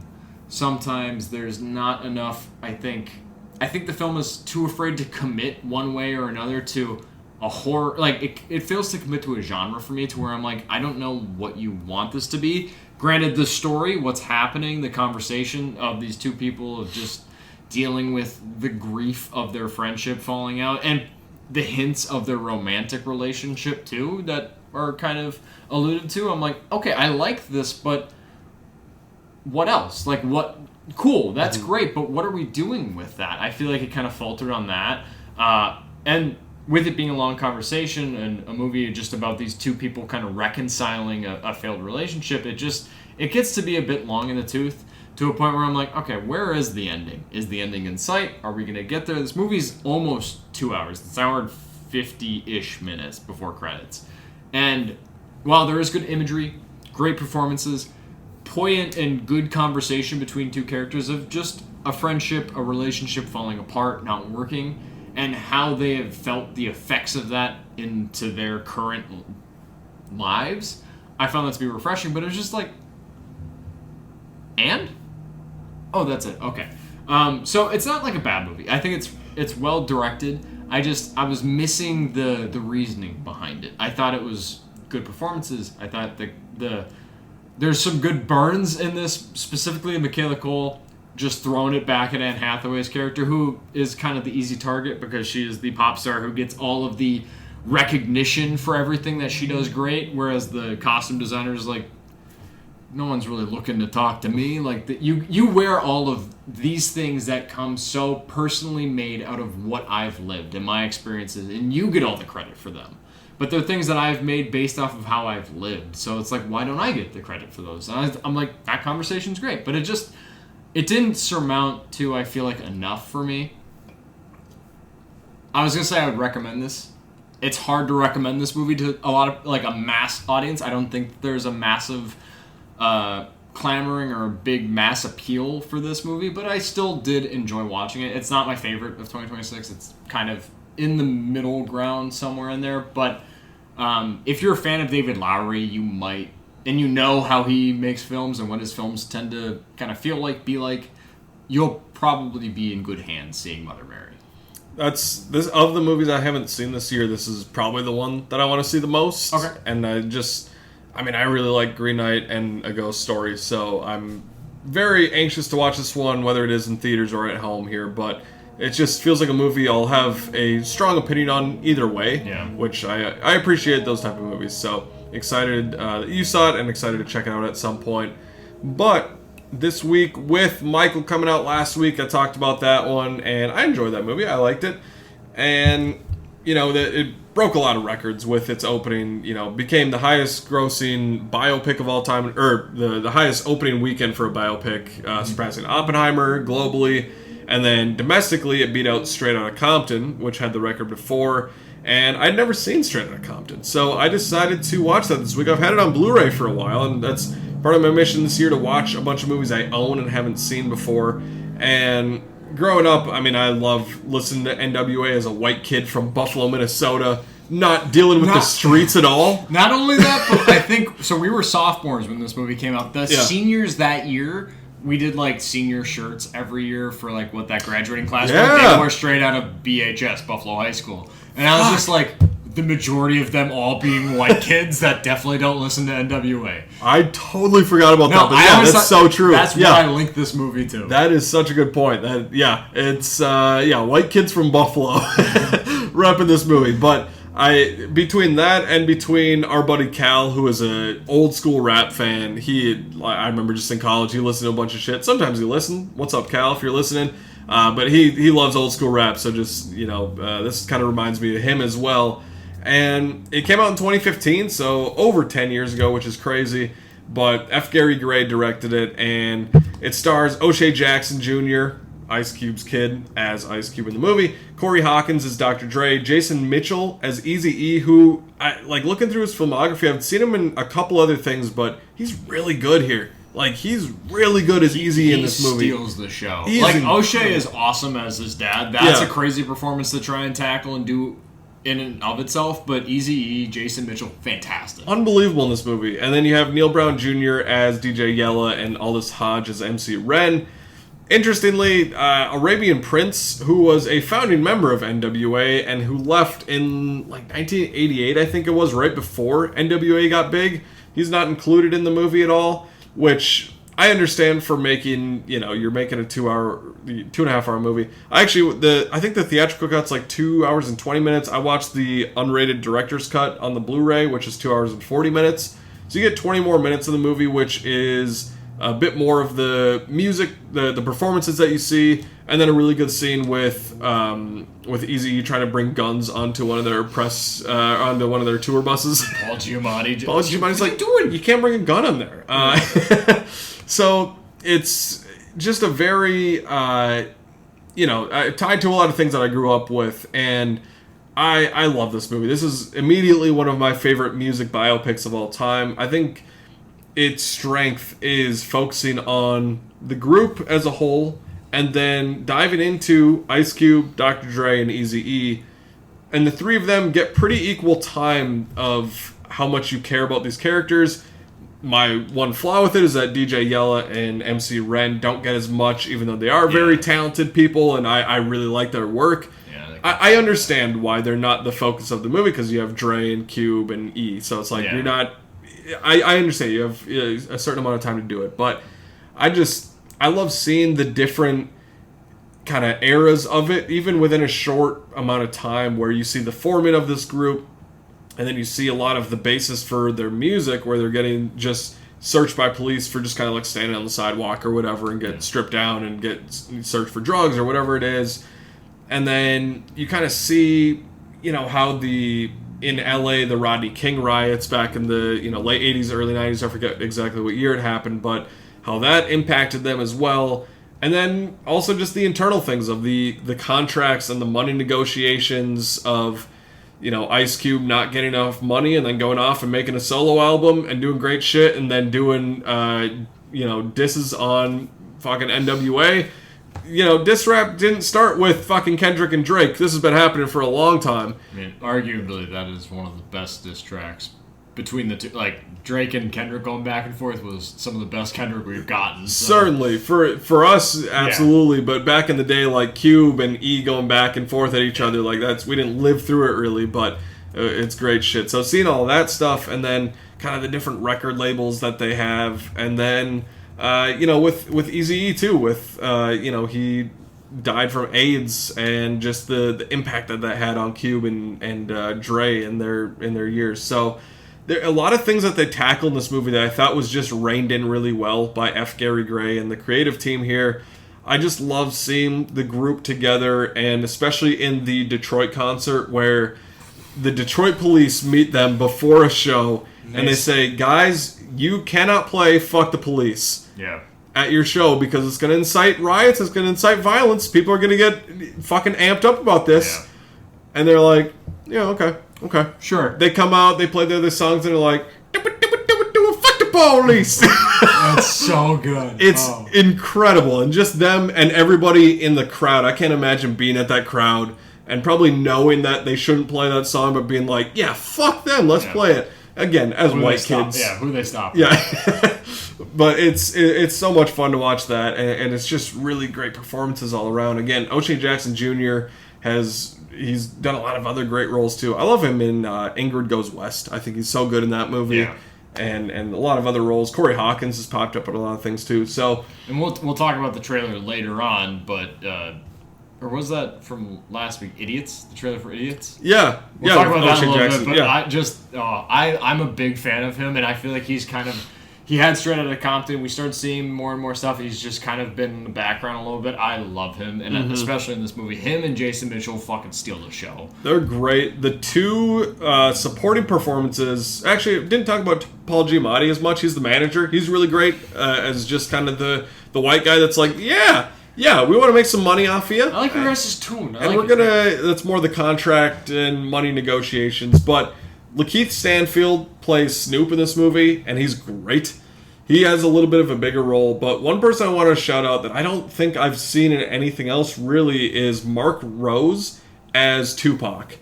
Sometimes there's not enough, I think the film is too afraid to commit one way or another to a horror. Like, it fails to commit to a genre for me, to where I'm like, I don't know what you want this to be. Granted, the story, what's happening, the conversation of these two people of just dealing with the grief of their friendship falling out, and the hints of their romantic relationship too that are kind of alluded to. I'm like, okay, I like this, but what else? Like, what? Cool, that's great, but what are we doing with that? I feel like it kind of faltered on that. And with it being a long conversation and a movie just about these two people kind of reconciling a failed relationship, it gets to be a bit long in the tooth, to a point where I'm like, okay, where is the ending? Is the ending in sight? Are we going to get there? This movie's almost 2 hours. It's an hour and 50-ish minutes before credits. And while there is good imagery, great performances, poignant and good conversation between two characters of just a friendship, a relationship falling apart, not working, and how they have felt the effects of that into their current lives, I found that to be refreshing. But it was just like, and? Oh, that's it. Okay. So it's not like a bad movie. I think it's well directed. I was missing the reasoning behind it. I thought it was good performances. I thought there's some good burns in this, specifically Michaela Cole just throwing it back at Anne Hathaway's character, who is kind of the easy target because she is the pop star who gets all of the recognition for everything that she does great, whereas the costume designer is like, no one's really looking to talk to me. Like, you wear all of these things that come so personally made out of what I've lived and my experiences, and you get all the credit for them. But they're things that I've made based off of how I've lived. So it's like, why don't I get the credit for those? And I'm like, that conversation's great. But it didn't surmount to, I feel like, enough for me. I was going to say I would recommend this. It's hard to recommend this movie to a lot of, like, a mass audience. I don't think there's a massive clamoring or a big mass appeal for this movie, but I still did enjoy watching it. It's not my favorite of 2026. It's kind of in the middle ground somewhere in there, but if you're a fan of David Lowery, you might, and you know how he makes films and what his films tend to kind of feel like, be like, you'll probably be in good hands seeing Mother Mary. That's this of the movies I haven't seen this year. This is probably the one that I want to see the most. Okay. And I really like Green Knight and A Ghost Story, so I'm very anxious to watch this one, whether it is in theaters or at home here. But it just feels like a movie I'll have a strong opinion on either way. Yeah. Which I appreciate those type of movies. So excited that you saw it and excited to check it out at some point. But this week, with Michael coming out last week, I talked about that one, and I enjoyed that movie. I liked it. And, it broke a lot of records with its opening, became the highest grossing biopic of all time, or the highest opening weekend for a biopic, surpassing Oppenheimer globally. And then domestically, it beat out Straight Outta Compton, which had the record before. And I'd never seen Straight Outta Compton, so I decided to watch that this week. I've had it on Blu-ray for a while, and that's part of my mission this year, to watch a bunch of movies I own and haven't seen before. And growing up, I love listening to NWA as a white kid from Buffalo, Minnesota, not dealing with the streets at all. Not only that, but I think, so we were sophomores when this movie came out. The seniors that year, we did senior shirts every year for what that graduating class was. They wore Straight Out of BHS, Buffalo High School. And I was just the majority of them all being white kids that definitely don't listen to NWA. I totally forgot about that, but that's so true. That's what I linked this movie to. That is such a good point. It's white kids from Buffalo repping this movie. But between that and between our buddy Cal, who is an old school rap fan, I remember just in college, he listened to a bunch of shit. Sometimes he listened. What's up, Cal, if you're listening? But he loves old school rap, so just, this kind of reminds me of him as well. And it came out in 2015, so over 10 years ago, which is crazy. But F. Gary Gray directed it, and it stars O'Shea Jackson Jr., Ice Cube's kid, as Ice Cube in the movie. Corey Hawkins as Dr. Dre. Jason Mitchell as Eazy-E, who, looking through his filmography, I've seen him in a couple other things, but he's really good here. He's really good as Eazy in this movie. He steals the show. O'Shea is awesome as his dad. That's a crazy performance to try and tackle and do in and of itself, but Eazy-E, Jason Mitchell, fantastic. Unbelievable in this movie. And then you have Neil Brown Jr. as DJ Yella and Aldous Hodge as MC Ren. Interestingly, Arabian Prince, who was a founding member of NWA and who left in 1988, I think it was, right before NWA got big, he's not included in the movie at all, which I understand for making, you're making a 2.5 hour movie. I think the theatrical cut's 2 hours and 20 minutes. I watched the unrated director's cut on the Blu-ray, which is 2 hours and 40 minutes. So you get 20 more minutes of the movie, which is a bit more of the music, the performances that you see, and then a really good scene with Eazy trying to bring guns onto one of their onto one of their tour buses. Paul Giamatti's what are you doing? You can't bring a gun on there. So it's just a very, tied to a lot of things that I grew up with, and I love this movie. This is immediately one of my favorite music biopics of all time. I think its strength is focusing on the group as a whole, and then diving into Ice Cube, Dr. Dre, and Eazy-E, and the three of them get pretty equal time of how much you care about these characters. My one flaw with it is that DJ Yella and MC Ren don't get as much, even though they are very talented people, and I really like their work. Yeah, I understand why they're not the focus of the movie, because you have Dre and Cube and E, so it's you're not... I understand you have a certain amount of time to do it, but I love seeing the different kind of eras of it, even within a short amount of time, where you see the forming of this group, and then you see a lot of the basis for their music, where they're getting just searched by police for just kind of standing on the sidewalk or whatever, and get stripped down and get searched for drugs or whatever it is. And then you kind of see, how in LA, the Rodney King riots back in the late 80s, early 90s, I forget exactly what year it happened, but how that impacted them as well. And then also just the internal things of the contracts and the money negotiations of, Ice Cube not getting enough money and then going off and making a solo album and doing great shit, and then doing disses on fucking NWA. Diss rap didn't start with fucking Kendrick and Drake. This has been happening for a long time. I mean, arguably, that is one of the best diss tracks between the two. Like, Drake and Kendrick going back and forth was some of the best Kendrick we've gotten. So. Certainly. For us, absolutely. Yeah. But back in the day, like, Cube and E going back and forth at each other, like, we didn't live through it really, but it's great shit. So seeing all that stuff, and then kind of the different record labels that they have, and then... with Eazy-E too, he died from AIDS, and just the impact that had on Cube and Dre in their years. So there are a lot of things that they tackled in this movie that I thought was just reined in really well by F. Gary Gray and the creative team here. I just love seeing the group together, and especially in the Detroit concert where the Detroit police meet them before a show, and they say, guys, you cannot play Fuck the Police at your show because it's going to incite riots, it's going to incite violence, people are going to get fucking amped up about this. Yeah. And they're like, okay. Sure. They come out, they play their other songs, and they're like, fuck the police. That's so good. It's incredible. And just them and everybody in the crowd. I can't imagine being at that crowd and probably knowing that they shouldn't play that song, but being like, yeah, fuck them, let's play it. Again, as white kids. Yeah, who they stop. Yeah. But it's so much fun to watch that, and it's just really great performances all around. Again, O'Shea Jackson Jr. he's done a lot of other great roles too. I love him in Ingrid Goes West. I think he's so good in that movie. Yeah. And a lot of other roles. Corey Hawkins has popped up in a lot of things too. So, and we'll talk about the trailer later on, but or was that from last week? Idiots, the trailer for Idiots. Yeah, we'll talk about that a little bit. But I'm a big fan of him, and I feel like he's kind of. He had Straight Outta Compton. We started seeing more and more stuff. He's just kind of been in the background a little bit. I love him, and especially in this movie, him and Jason Mitchell fucking steal the show. They're great. The two supporting performances. Actually, didn't talk about Paul Giamatti as much. He's the manager. He's really great as just kind of the white guy that's like, yeah, we want to make some money off of you. I like your guys' tune. That's more the contract and money negotiations, but. Lakeith Stanfield plays Snoop in this movie, and he's great. He has a little bit of a bigger role, but one person I want to shout out that I don't think I've seen in anything else really is Mark Rose as Tupac.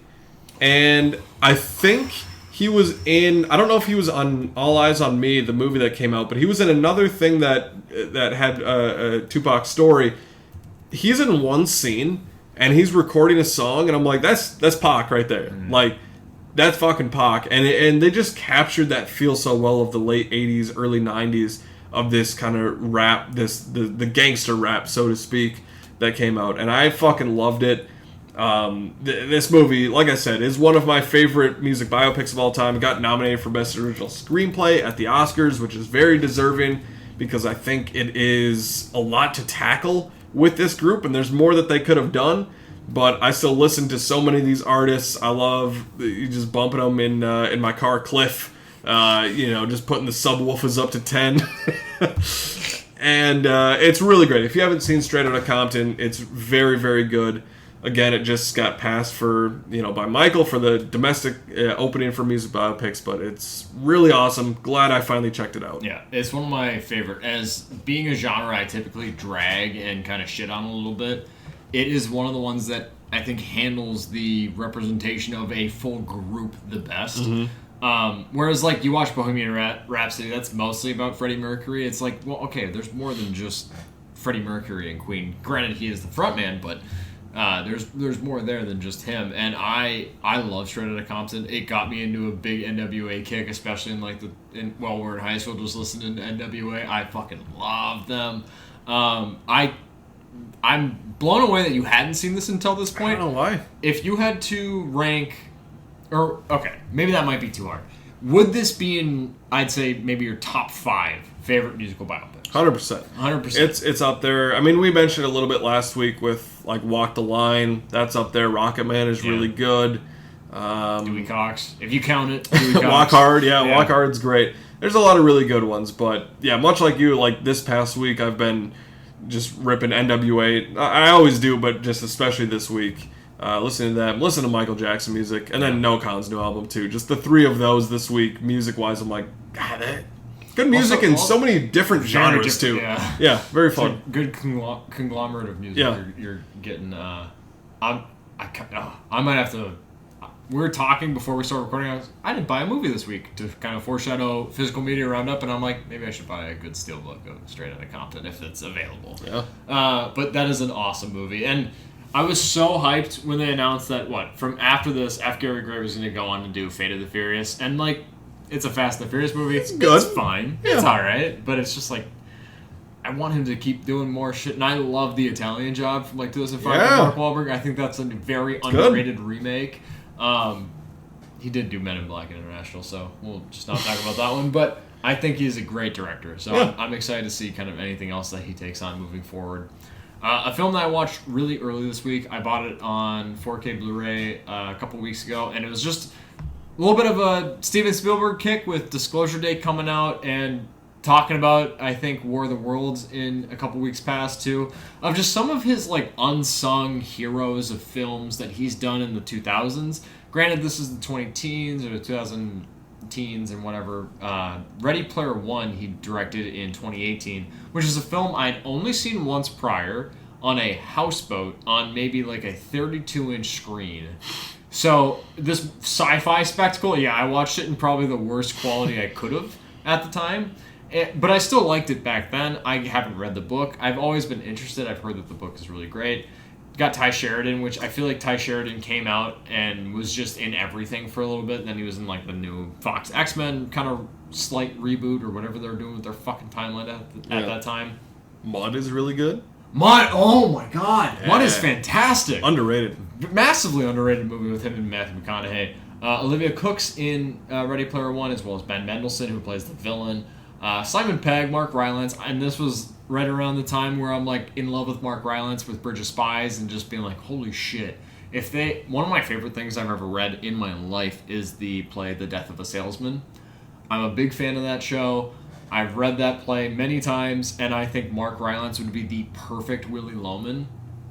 And I think he was in, I don't know if he was on All Eyes on Me, the movie that came out, but he was in another thing that had a Tupac story. He's in one scene, and he's recording a song, and I'm like, that's Pac right there. Like, that's fucking Pac, and they just captured that feel so well of the late 80s, early 90s of this kind of rap, the gangster rap, so to speak, that came out, and I fucking loved it. This movie, like I said, is one of my favorite music biopics of all time. It got nominated for Best Original Screenplay at the Oscars, which is very deserving because I think it is a lot to tackle with this group, and there's more that they could have done. But I still listen to so many of these artists. I love just bumping them in my car, Cliff. Just putting the subwoofers up to 10. And it's really great. If you haven't seen Straight Outta Compton, it's very, very good. Again, it just got passed by Michael for the domestic opening for music biopics, but it's really awesome. Glad I finally checked it out. Yeah, it's one of my favorite. As being a genre I typically drag and kind of shit on a little bit, it is one of the ones that I think handles the representation of a full group the best. Whereas, like, you watch Bohemian Rhapsody, that's mostly about Freddie Mercury. It's like, well, okay, there's more than just Freddie Mercury and Queen. Granted, he is the frontman, but there's more there than just him. And I love Straight Outta Compton. It got me into a big NWA kick, especially while we're in high school, just listening to NWA. I fucking love them. I'm blown away that you hadn't seen this until this point. I don't know why. If you had to rank, maybe that might be too hard. Would this be in, I'd say, maybe your top 5 favorite musical biopics? 100%. 100%. It's up there. I mean, we mentioned a little bit last week with, like, Walk the Line. That's up there. Rocket Man is really good. Dewey Cox. If you count it. Dewey Cox. Walk Hard. Yeah, Walk Hard's great. There's a lot of really good ones. But, yeah, much like you, like, this past week, I've been just ripping NWA. I always do, but just especially this week. Listening to them, listen to Michael Jackson music, and then No Con's new album too. Just the 3 of those this week, music-wise, I'm like, God, Good music in so many different very genres different, too. yeah. Yeah, very It's fun. a good conglomerate of music. Yeah. You're getting. I might have to. We were talking before we started recording. I didn't buy a movie this week to kind of foreshadow physical media roundup, and I'm like, maybe I should buy a good steelbook of Straight Outta Compton if it's available. Yeah. But that is an awesome movie, and I was so hyped when they announced that from after this, F. Gary Gray was going to go on to do Fate of the Furious, and like, it's a Fast and the Furious movie. It's good. It's fine. Yeah. It's all right, but it's just like, I want him to keep doing more shit, and I love the Italian Job from like 2005 with Yeah. Mark Wahlberg. I think that's a very underrated remake. He did do Men in Black International, so we'll just not talk about that one. But I think he's a great director, so Yeah. I'm excited to see kind of anything else that he takes on moving forward. A film that I watched really early this week, I bought it on 4K Blu-ray a couple weeks ago, and it was just a little bit of a Steven Spielberg kick with Disclosure Day coming out and talking about, I think, War of the Worlds in a couple weeks past too, of just some of his like unsung heroes of films that he's done in the 2000s. Granted, this is the 2010s or the 2000 teens and whatever. Ready Player One he directed in 2018, which is a film I'd only seen once prior on a houseboat on maybe like a 32-inch screen. So this sci-fi spectacle, yeah, I watched it in probably the worst quality I could have at the time. But I still liked it back then. I haven't read the book. I've always been interested. I've heard that the book is really great. Got Ty Sheridan, which I feel like Ty Sheridan came out and was just in everything for a little bit. And then he was in like the new Fox X-Men kind of slight reboot or whatever they were doing with their fucking timeline at that time. Mud is really good. Mud, oh my god. Yeah. Mud is fantastic. Underrated. Massively underrated movie with him and Matthew McConaughey. Olivia Cook's in Ready Player One, as well as Ben Mendelsohn, who plays the villain. Simon Pegg, Mark Rylance, and this was right around the time where I'm like in love with Mark Rylance with Bridge of Spies and just being like, holy shit. One of my favorite things I've ever read in my life is the play The Death of a Salesman. I'm a big fan of that show. I've read that play many times, and I think Mark Rylance would be the perfect Willy Loman.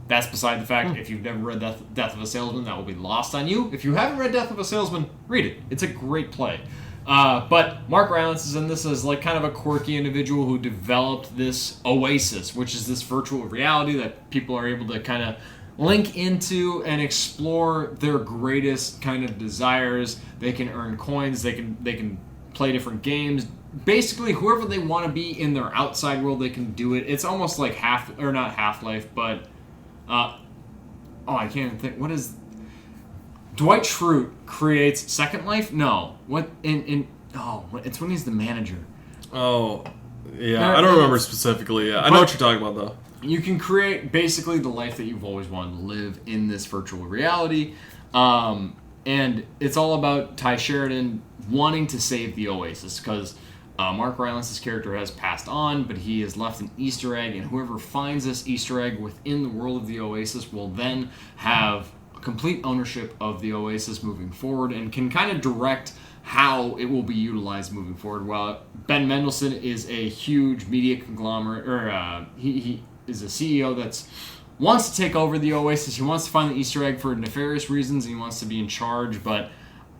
That's beside the fact, if you've never read Death of a Salesman, that will be lost on you. If you haven't read Death of a Salesman, read it. It's a great play. But Mark Rylance is in this as like kind of a quirky individual who developed this oasis, which is this virtual reality that people are able to kind of link into and explore their greatest kind of desires. They can earn coins. They can play different games. Basically, whoever they want to be in their outside world, they can do it. It's almost like not Half-Life, but I can't even think. What is Dwight Schrute creates Second Life? No. What it's when he's the manager. Oh, yeah. I don't remember specifically. Yeah. I know what you're talking about, though. You can create basically the life that you've always wanted to live in this virtual reality. And it's all about Ty Sheridan wanting to save the Oasis because Mark Rylance's character has passed on, but he has left an Easter egg, and whoever finds this Easter egg within the world of the Oasis will then have complete ownership of the Oasis moving forward and can kind of direct how it will be utilized moving forward. While Ben Mendelsohn is a huge media conglomerate, or he is a CEO that's wants to take over the Oasis. He wants to find the Easter egg for nefarious reasons, and he wants to be in charge. But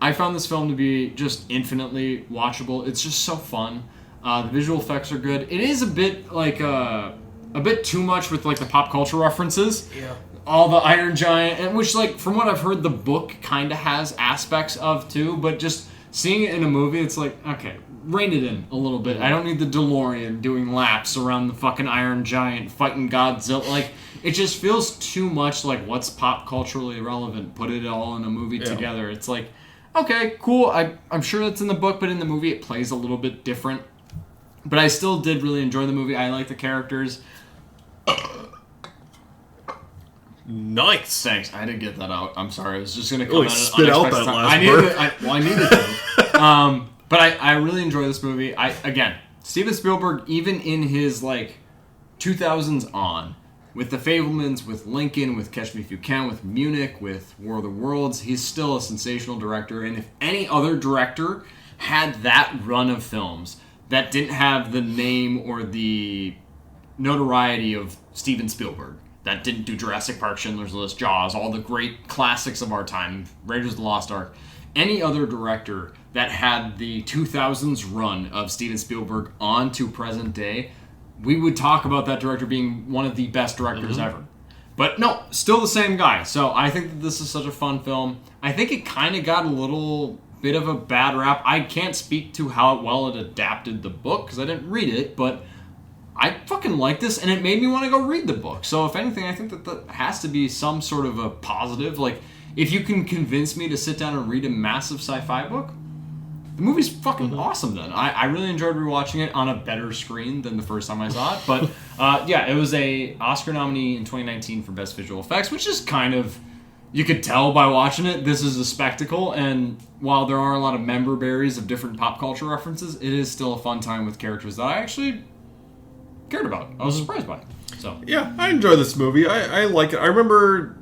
I found this film to be just infinitely watchable. It's just so fun. The visual effects are good. It is a bit like a bit too much with like the pop culture references. Yeah. All the Iron Giant, and which like from what I've heard, the book kind of has aspects of too. But just seeing it in a movie, it's like, okay, rein it in a little bit. I don't need the DeLorean doing laps around the fucking Iron Giant fighting Godzilla. Like, it just feels too much like what's pop culturally relevant. Put it all in a movie together. It's like, okay, cool. I'm sure that's in the book, but in the movie it plays a little bit different. But I still did really enjoy the movie. I like the characters. Nice. Thanks. I had to get that out. I'm sorry. I was just gonna come Really out spit out that last word. I needed to. But I really enjoy this movie. Again, Steven Spielberg, even in his like 2000s on, with The Fabelmans, with Lincoln, with Catch Me If You Can, with Munich, with War of the Worlds, he's still a sensational director. And if any other director had that run of films that didn't have the name or the notoriety of Steven Spielberg, that didn't do Jurassic Park, Schindler's List, Jaws, all the great classics of our time, Raiders of the Lost Ark. any other director that had the 2000s run of Steven Spielberg on to present day, we would talk about that director being one of the best directors ever. But no, still the same guy. So I think that this is such a fun film. I think it kind of got a little bit of a bad rap. I can't speak to how well it adapted the book because I didn't read it, but I fucking like this, and it made me want to go read the book. So if anything, I think that has to be some sort of a positive. Like, if you can convince me to sit down and read a massive sci-fi book, the movie's fucking awesome then. I really enjoyed rewatching it on a better screen than the first time I saw it. But yeah, it was a Oscar nominee in 2019 for Best Visual Effects, which is kind of, you could tell by watching it, this is a spectacle. And while there are a lot of member berries of different pop culture references, it is still a fun time with characters that I actually cared about. I was surprised by it. So yeah, I enjoy this movie. I like it. I remember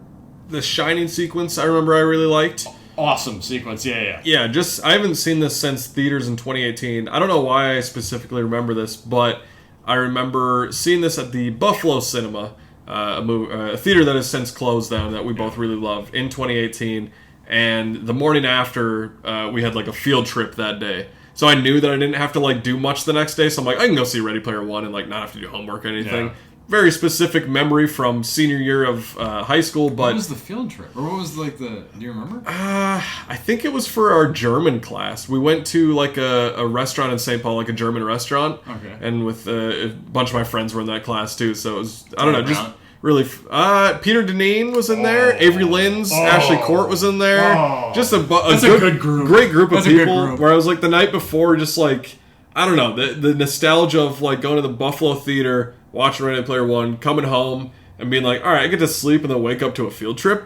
the Shining sequence. I really liked. Awesome sequence, yeah. Yeah, just, I haven't seen this since theaters in 2018. I don't know why I specifically remember this, but I remember seeing this at the Buffalo Cinema, a theater that has since closed down that we both really loved, in 2018. And the morning after, we had like a field trip that day. So I knew that I didn't have to like do much the next day. So I'm like, I can go see Ready Player One and like not have to do homework or anything. Yeah. Very specific memory from senior year of high school. But what was the field trip? Or what was like do you remember? I think it was for our German class. We went to like a restaurant in St. Paul, like a German restaurant. Okay. And with a bunch of my friends were in that class too. So it was, I don't know, just really... Peter Deneen was in there. Avery Linz, Ashley Court was in there. Just a good group. Great group of people. Where I was like the night before, just like, I don't know, the nostalgia of like going to the Buffalo Theater, watching Ready Player One, coming home, and being like, all right, I get to sleep and then wake up to a field trip.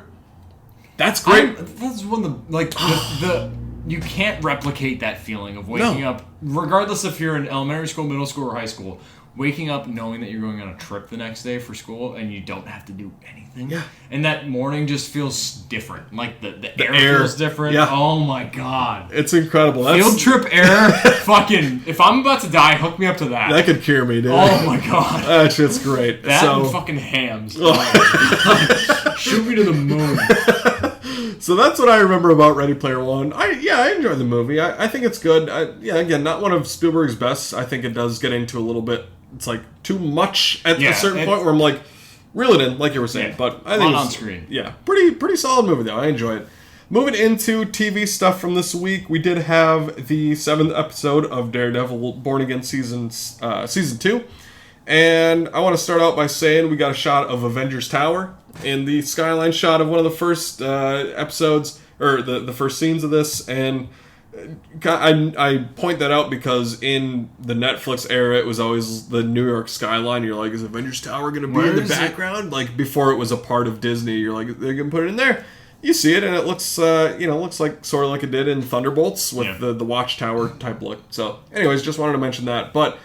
That's great. That's one of the, like, you can't replicate that feeling of waking up, regardless if you're in elementary school, middle school, or high school, waking up knowing that you're going on a trip the next day for school and you don't have to do anything. Yeah. And that morning just feels different. Like, the air feels different. Yeah. Oh, my God. It's incredible. Field trip air, fucking, if I'm about to die, hook me up to that. That could cure me, dude. Oh, my God. That shit's great. That and fucking hams. Oh, shoot me to the moon. So that's what I remember about Ready Player One. I enjoy the movie. I think it's good. Again, not one of Spielberg's best. I think it does get into a little bit. It's like too much at a certain point where I'm like, reel it in, like you were saying. Yeah, but I think on screen. Yeah, pretty solid movie though. I enjoy it. Moving into TV stuff from this week, we did have the 7th episode of Daredevil Born Again season 2. And I want to start out by saying we got a shot of Avengers Tower in the skyline shot of one of the first episodes, or the first scenes of this. And I point that out because in the Netflix era, it was always the New York skyline. You're like, is Avengers Tower going to be in the background? Like, before it was a part of Disney, you're like, they're going to put it in there. You see it, and it looks, looks like sort of like it did in Thunderbolts with the Watchtower type look. So, anyways, just wanted to mention that. But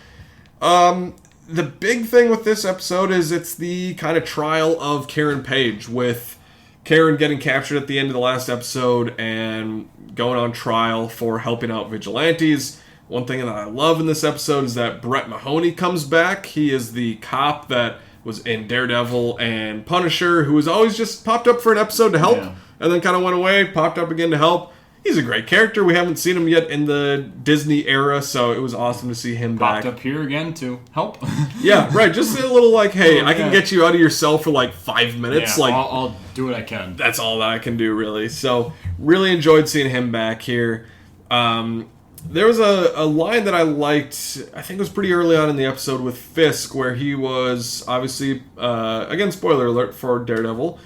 the big thing with this episode is it's the kind of trial of Karen Page, with Karen getting captured at the end of the last episode and going on trial for helping out vigilantes. One thing that I love in this episode is that Brett Mahoney comes back. He is the cop that was in Daredevil and Punisher, who was always just popped up for an episode to help, and then kind of went away, popped up again to help. He's a great character. We haven't seen him yet in the Disney era, so it was awesome to see him back. Popped up here again to help. Yeah, right. Just a little like, hey, I can get you out of your cell for like 5 minutes. Yeah, like, I'll do what I can. That's all that I can do, really. So, really enjoyed seeing him back here. There was a line that I liked, I think it was pretty early on in the episode with Fisk, where he was, obviously, again, spoiler alert for Daredevil,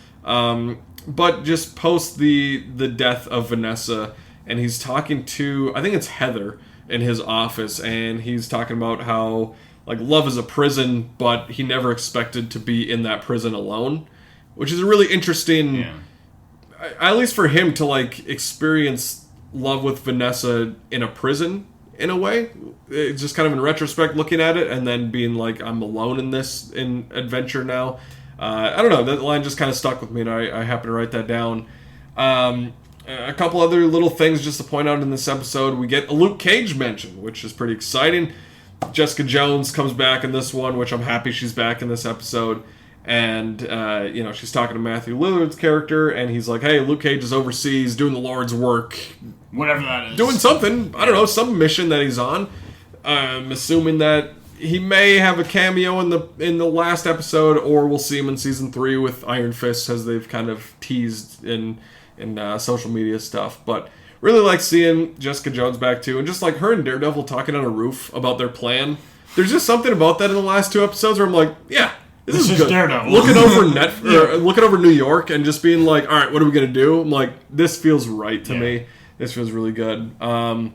but just post the death of Vanessa, and he's talking to, I think it's Heather, in his office, and he's talking about how, like, love is a prison, but he never expected to be in that prison alone, which is a really interesting, at least for him to, like, experience love with Vanessa in a prison, in a way. It's just kind of in retrospect looking at it, and then being like, I'm alone in this, in adventure now. I don't know, that line just kind of stuck with me, and I happened to write that down. A couple other little things just to point out in this episode. We get a Luke Cage mention, which is pretty exciting. Jessica Jones comes back in this one, which I'm happy she's back in this episode. And, she's talking to Matthew Lillard's character, and he's like, hey, Luke Cage is overseas doing the Lord's work. Whatever that is. Doing something. I don't know, some mission that he's on. I'm assuming that he may have a cameo in the last episode, or we'll see him in season 3 with Iron Fist, as they've kind of teased in social media stuff. But really like seeing Jessica Jones back too, and just like her and Daredevil talking on a roof about their plan. There's just something about that in the last 2 episodes where I'm like, yeah, this is good. Daredevil. Looking over New York and just being like, all right, what are we gonna do? I'm like, this feels right to me. This feels really good. The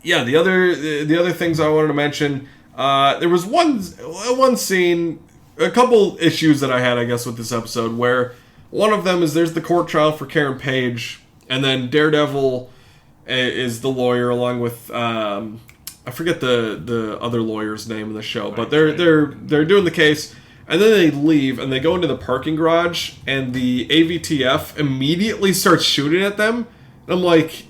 other things I wanted to mention. There was one scene, a couple issues that I had, I guess, with this episode, where one of them is there's the court trial for Karen Page, and then Daredevil is the lawyer along with I forget the other lawyer's name in the show, but they're doing the case, and then they leave and they go into the parking garage, and the AVTF immediately starts shooting at them. And I'm like,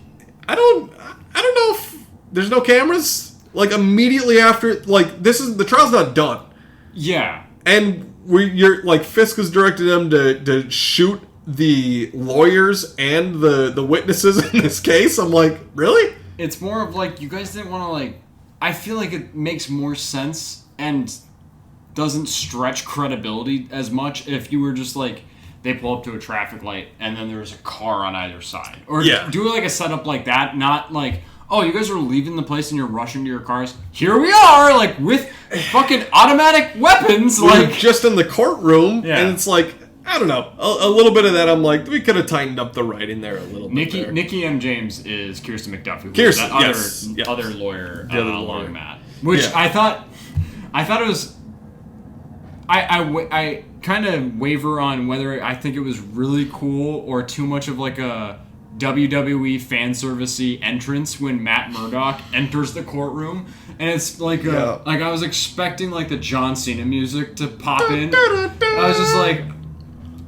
I don't know if there's no cameras. Like immediately after, like the trial's not done. Yeah, and you're like Fisk has directed them to shoot the lawyers and the witnesses in this case. I'm like, really? It's more of like, you guys didn't want to like. I feel like it makes more sense and doesn't stretch credibility as much if you were just like, they pull up to a traffic light and then there's a car on either side, or do like a setup like that, not like, oh, you guys are leaving the place and you're rushing to your cars. Here we are, like, with fucking automatic weapons. We're just in the courtroom, and it's like, I don't know. A little bit of that, I'm like, we could have tightened up the writing there a little bit. Nikki M. James is Kirsten McDuffie. That other lawyer along Matt. Which I thought it was... I kind of waver on whether I think it was really cool or too much of like a WWE fan servicey entrance when Matt Murdock enters the courtroom, and it's like like I was expecting like the John Cena music to pop in. I was just like,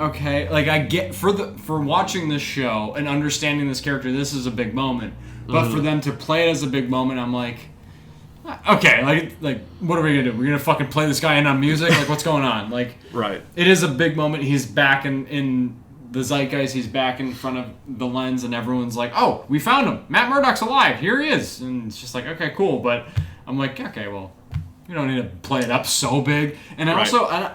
okay, like I get for watching this show and understanding this character, this is a big moment, but for them to play it as a big moment, I'm like, okay, like what are we gonna do? We're gonna fucking play this guy in on music? Like, what's going on? Like, right? It is a big moment. He's back in the zeitgeist. He's back in front of the lens, and everyone's like, oh, we found him. Matt Murdock's alive. Here he is. And it's just like, okay, cool. But I'm like, okay, well, you don't need to play it up so big. And I've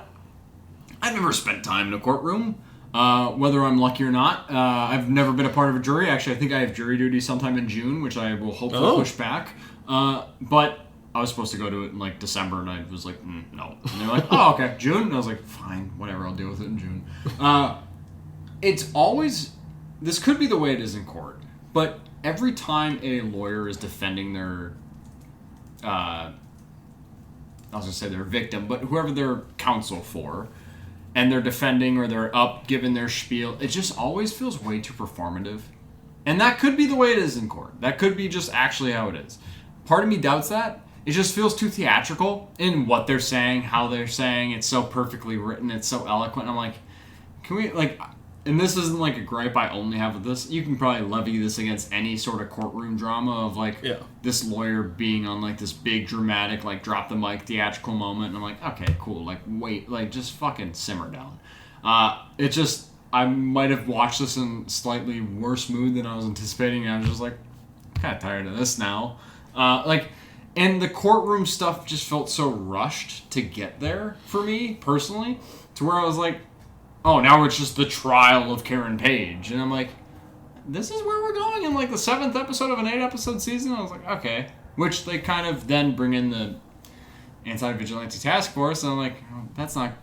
never spent time in a courtroom, whether I'm lucky or not. I've never been a part of a jury. Actually, I think I have jury duty sometime in June, which I will hopefully push back. But I was supposed to go to it in like December, and I was like, no. And they're like, oh, okay, June? And I was like, fine, whatever, I'll deal with it in June. It's always, this could be the way it is in court, but every time a lawyer is defending their, I was going to say their victim, but whoever they're counsel for, and they're defending or they're up giving their spiel, it just always feels way too performative. And that could be the way it is in court. That could be just actually how it is. Part of me doubts that. It just feels too theatrical in what they're saying, how they're saying. It's so perfectly written. It's so eloquent. I'm like, can we, like... And this isn't like a gripe I only have with this. You can probably levy this against any sort of courtroom drama of like this lawyer being on like this big dramatic like drop the mic theatrical moment. And I'm like, okay, cool. Like wait, like just fucking simmer down. It just, I might have watched this in slightly worse mood than I was anticipating. And I was just like, kind of tired of this now. And the courtroom stuff just felt so rushed to get there for me personally, to where I was like, oh, now it's just the trial of Karen Page. And I'm like, this is where we're going in like the 7th episode of an 8-episode season? I was like, okay. Which they kind of then bring in the Anti-Vigilante Task Force. And I'm like, oh, that's not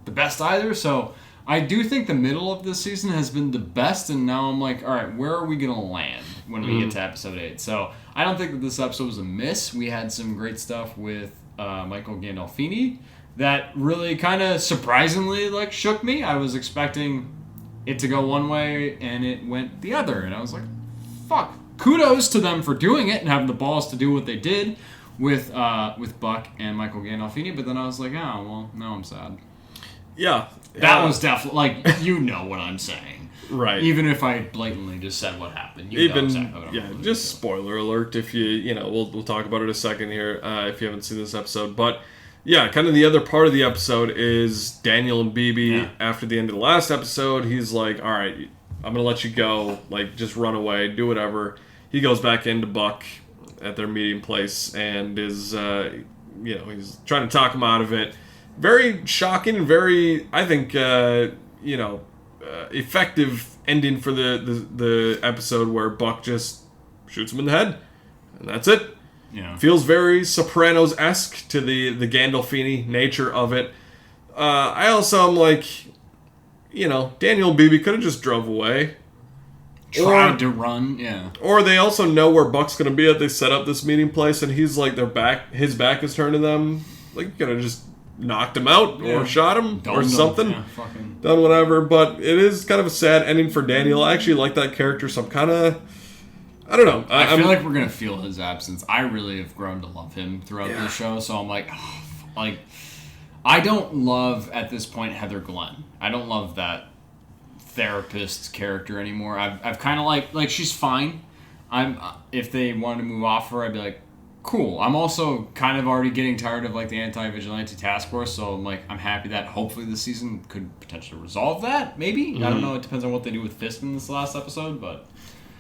the best either. So I do think the middle of this season has been the best. And now I'm like, all right, where are we going to land when we get to episode 8? So I don't think that this episode was a miss. We had some great stuff with Michael Gandolfini that really kind of surprisingly like shook me. I was expecting it to go one way and it went the other, and I was like, fuck, kudos to them for doing it and having the balls to do what they did with Buck and Michael Gandolfini. But then I was like, oh well, now I'm sad. That was definitely like, you know what I'm saying, right? Even if I blatantly just said what happened, just spoiler alert. If you know, we'll talk about it in a second here if you haven't seen this episode, but yeah, kind of the other part of the episode is Daniel and BB. Yeah. After the end of the last episode, he's like, all right, I'm going to let you go. Like, just run away, do whatever. He goes back into Buck at their meeting place and is, he's trying to talk him out of it. Very shocking and very, I think, effective ending for the episode where Buck just shoots him in the head. And that's it. Yeah. Feels very Sopranos-esque to the Gandolfini nature of it. I also am like, Daniel and BB could have just drove away. Tried to run, yeah. Or they also know where Buck's going to be at. They set up this meeting place, and he's like, his back is turned to them. Like, you could have just knocked him out or shot him or something. Yeah, fucking. Done whatever. But it is kind of a sad ending for Daniel. I actually like that character, so I'm kind of... I don't know. I feel like we're going to feel his absence. I really have grown to love him throughout the show, so I'm like, I don't love, at this point, Heather Glenn. I don't love that therapist character anymore. I've kind of like she's fine. If they wanted to move off her, I'd be like, cool. I'm also kind of already getting tired of like the anti-vigilante task force, so I'm happy that hopefully this season could potentially resolve that. Maybe I don't know. It depends on what they do with Fist in this last episode, but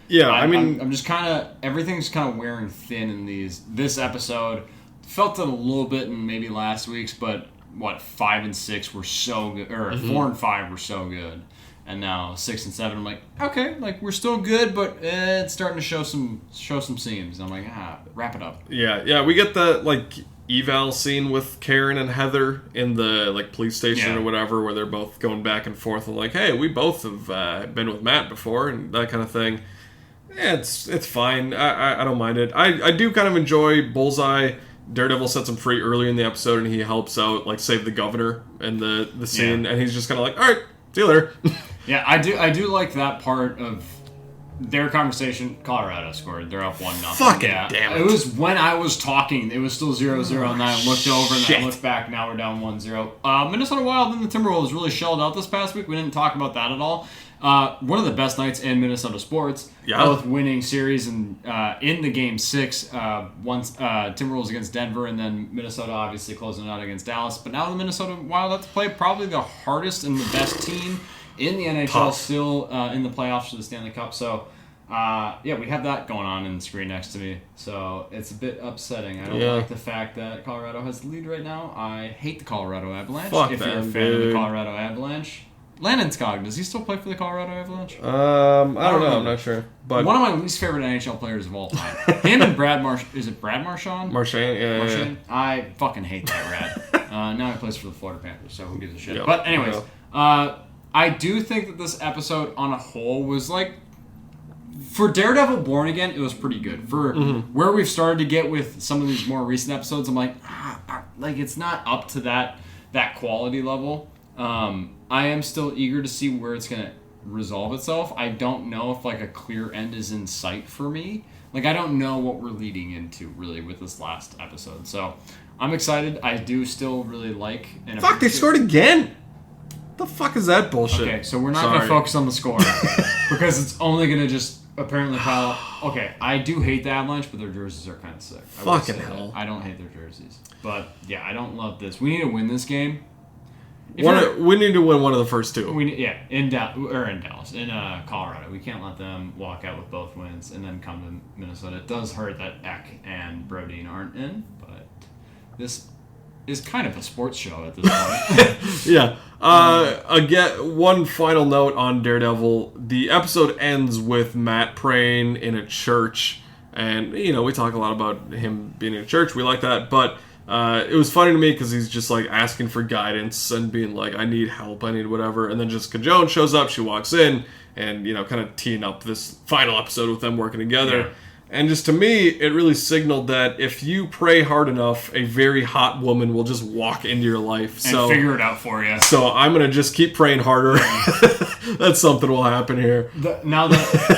yeah, I'm just kind of everything's kind of wearing thin in this episode. Felt it a little bit in maybe last week's, but 5 and 6 were so good, or 4 and 5 were so good. And now 6 and 7, I'm like, okay, like we're still good, but it's starting to show some seams. I'm like, wrap it up. Yeah, we get the like eval scene with Karen and Heather in the like police station or whatever, where they're both going back and forth and like, hey, we both have been with Matt before and that kind of thing. Yeah, it's fine. I don't mind it. I do kind of enjoy Bullseye. Daredevil sets him free early in the episode, and he helps out like save the governor in the scene, and he's just kind of like, all right, see you later. Yeah, I do like that part of their conversation. Colorado scored. They're up 1-0. Fucking damn it. It was when I was talking. It was still 0-0, and I looked over and I looked back. Now we're down 1-0. Minnesota Wild and the Timberwolves really shelled out this past week. We didn't talk about that at all. One of the best nights in Minnesota sports. Yeah. Both winning series and in the game 6. Once Timberwolves against Denver, and then Minnesota obviously closing it out against Dallas. But now the Minnesota Wild have to play probably the hardest and the best team in the NHL, still in the playoffs for the Stanley Cup. So, we have that going on in the screen next to me. So, it's a bit upsetting. I don't like the fact that Colorado has the lead right now. I hate the Colorado Avalanche. Fuck if them, you're a fan of the dude. Colorado Avalanche. Landeskog, does he still play for the Colorado Avalanche? I don't know. I'm not sure. But one of my least favorite NHL players of all time. Him and Brad Marchand. Is it Brad Marchand? Marchand, yeah. I fucking hate that rat. Now he plays for the Florida Panthers, so who gives a shit? Yep. But anyways, I do think that this episode on a whole was like, for Daredevil Born Again, it was pretty good. For where we've started to get with some of these more recent episodes, I'm like, it's not up to that quality level. I am still eager to see where it's gonna resolve itself. I don't know if like a clear end is in sight for me. Like I don't know what we're leading into really with this last episode. So I'm excited. I do still really like. And fuck, they scored again. The fuck is that bullshit? Okay, so we're not going to focus on the score because it's only going to just apparently pile up. Okay, I do hate the Avalanche, but their jerseys are kind of sick. Fucking hell. I don't hate their jerseys. But, yeah, I don't love this. We need to win this game. We need to win one of the first two. In Dallas. In Colorado. We can't let them walk out with both wins and then come to Minnesota. It does hurt that Eck and Brodeen aren't in, but this is kind of a sports show at this point. Yeah. Again, one final note on Daredevil. The episode ends with Matt praying in a church. And, we talk a lot about him being in a church. We like that. But it was funny to me because he's just, like, asking for guidance and being like, I need help, I need whatever. And then Jessica Jones shows up. She walks in and, kind of teeing up this final episode with them working together. Yeah. And just to me, it really signaled that if you pray hard enough, a very hot woman will just walk into your life. And figure it out for you. So I'm going to just keep praying harder. That something will happen here.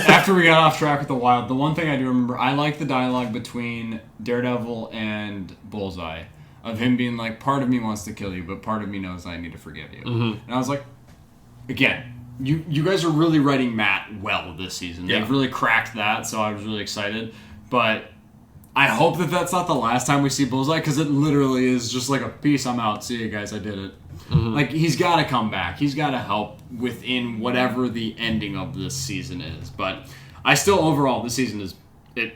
After we got off track with the Wild, the one thing I do remember, I like the dialogue between Daredevil and Bullseye. Of him being like, part of me wants to kill you, but part of me knows I need to forgive you. Mm-hmm. And I was like, again... You guys are really writing Matt well this season. Yeah. They've really cracked that, so I was really excited. But I hope that that's not the last time we see Bullseye, because it literally is just like a peace, I'm out, see you guys, I did it. Like, he's got to come back. He's got to help within whatever the ending of this season is. But I still, overall, this season is,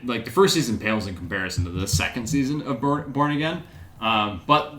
like, the first season pales in comparison to the second season of Born Again. But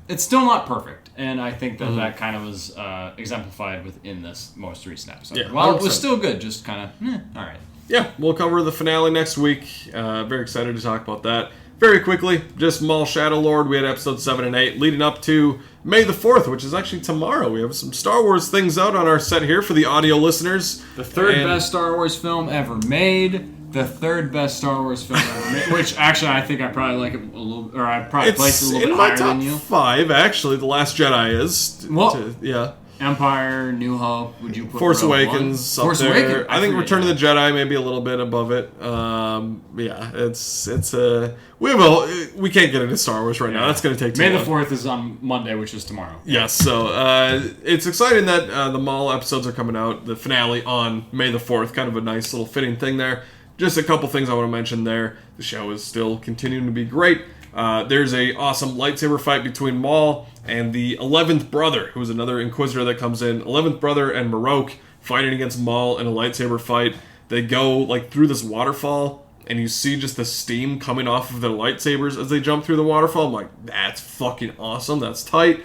it's still not perfect. And I think that that kind of was exemplified within this most recent episode. Yeah, well, it was still good, just kind of, all right. Yeah, we'll cover the finale next week. Very excited to talk about that. Very quickly, just Maul Shadow Lord. We had episode 7 and 8 leading up to May the 4th, which is actually tomorrow. We have some Star Wars things out on our set here for the audio listeners. The third best Star Wars film ever made. The third best Star Wars film ever made. Which, actually, I think I probably like it a little... Or I probably placed it a little bit higher than you. It's in my top 5, actually. The Last Jedi is. Well, yeah. Empire, New Hope, would you put Force Awakens up Force there. Awakens. I think Return of the Jedi maybe a little bit above it. Yeah, it's we can't get into Star Wars right now. That's going to take too long. May the 4th is on Monday, which is tomorrow. Yes, so it's exciting that the Maul episodes are coming out. The finale on May the 4th, kind of a nice little fitting thing there. Just a couple things I want to mention there. The show is still continuing to be great. There's a awesome lightsaber fight between Maul and the 11th brother, who is another Inquisitor that comes in. 11th brother and Marok fighting against Maul in a lightsaber fight. They go like through this waterfall, and you see just the steam coming off of their lightsabers as they jump through the waterfall. I'm like, that's fucking awesome. That's tight.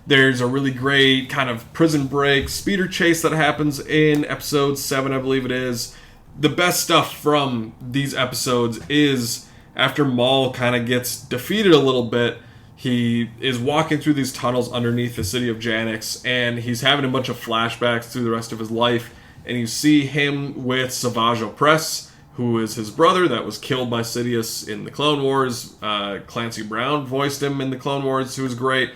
There's a really great kind of prison break speeder chase that happens in episode 7, I believe it is. The best stuff from these episodes is after Maul kind of gets defeated a little bit, he is walking through these tunnels underneath the city of Janix, and he's having a bunch of flashbacks through the rest of his life, and you see him with Savage Opress, who is his brother that was killed by Sidious in the Clone Wars. Clancy Brown voiced him in the Clone Wars, who was great.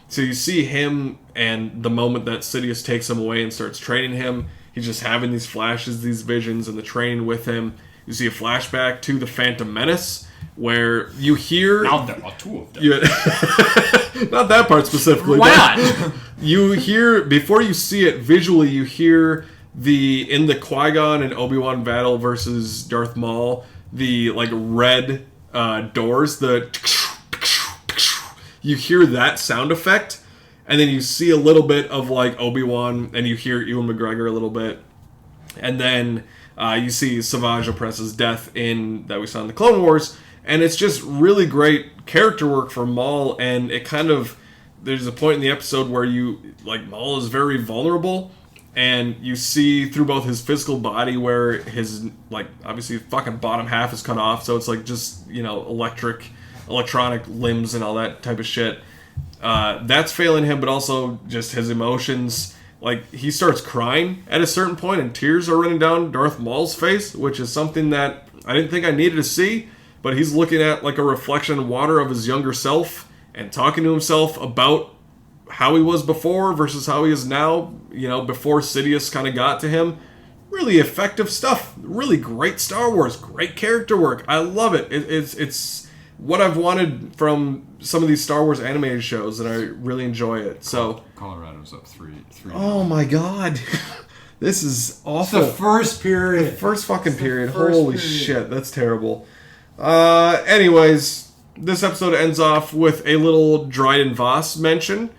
So you see him, and the moment that Sidious takes him away and starts training him, he's just having these flashes, these visions, and the training with him. You see a flashback to the Phantom Menace, where you hear... Now there are 2 of them. Not that part specifically. Why not? You hear, before you see it visually, you hear in the Qui-Gon and Obi-Wan battle versus Darth Maul, the like red doors, you hear that sound effect, and then you see a little bit of like Obi-Wan, and you hear Ewan McGregor a little bit, and then you see Savage Opress's death that we saw in the Clone Wars, and it's just really great character work for Maul, and it kind of, there's a point in the episode where Maul is very vulnerable, and you see through both his physical body where his, obviously fucking bottom half is cut off, so it's just, electronic limbs and all that type of shit. That's failing him, but also just his emotions. He starts crying at a certain point, and tears are running down Darth Maul's face, which is something that I didn't think I needed to see, but he's looking at a reflection in water of his younger self and talking to himself about how he was before versus how he is now, before Sidious kind of got to him. Really effective stuff. Really great Star Wars. Great character work. I love it. It's what I've wanted from some of these Star Wars animated shows, and I really enjoy it. So Colorado's up 3. Oh my god. This is awful. It's the first period. The first fucking period. Holy shit, that's terrible. Anyways, this episode ends off with a little Dryden Voss mention.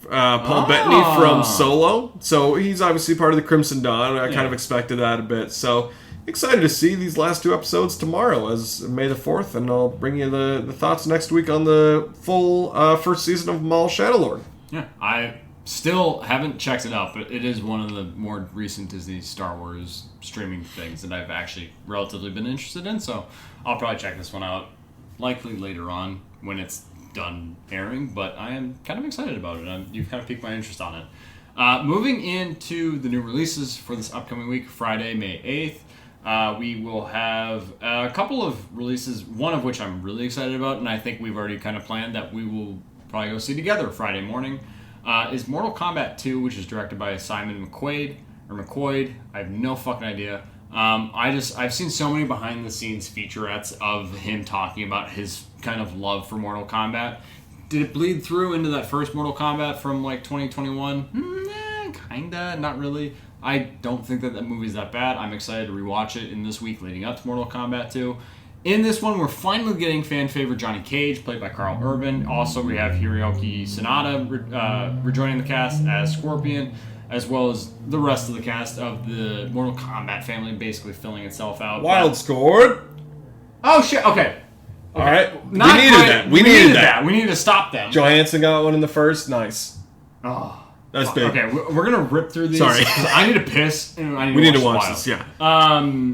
Paul Bettany from Solo. So he's obviously part of the Crimson Dawn. I kind of expected that a bit. So excited to see these last 2 episodes tomorrow as May the 4th, and I'll bring you the thoughts next week on the full first season of Maul Shadowlord. Yeah, I still haven't checked it out, but it is one of the more recent Disney Star Wars streaming things that I've actually relatively been interested in, so I'll probably check this one out likely later on when it's done airing, but I am kind of excited about it. You've kind of piqued my interest on it. Moving into the new releases for this upcoming week, Friday, May 8th, we will have a couple of releases, one of which I'm really excited about, and I think we've already kind of planned that we will probably go see together Friday morning, is Mortal Kombat 2, which is directed by Simon McQuaid. I have no fucking idea. I've seen so many behind the scenes featurettes of him talking about his kind of love for Mortal Kombat. Did it bleed through into that first Mortal Kombat from 2021? Kinda, not really. I don't think that movie's that bad. I'm excited to rewatch it in this week leading up to Mortal Kombat 2. In this one, we're finally getting fan favorite Johnny Cage, played by Carl Urban. Also, we have Hiroyuki Sanada rejoining the cast as Scorpion, as well as the rest of the cast of the Mortal Kombat family, basically filling itself out. Wild scored. Oh shit! Okay. All right. Not we needed quite- that. We needed that. We needed to stop them. Johansson got one in the first. Nice. Oh. That's big. Okay, we're gonna rip through these. Sorry. 'Cause I need to piss. And I need We need to watch watch Wild. this. Yeah.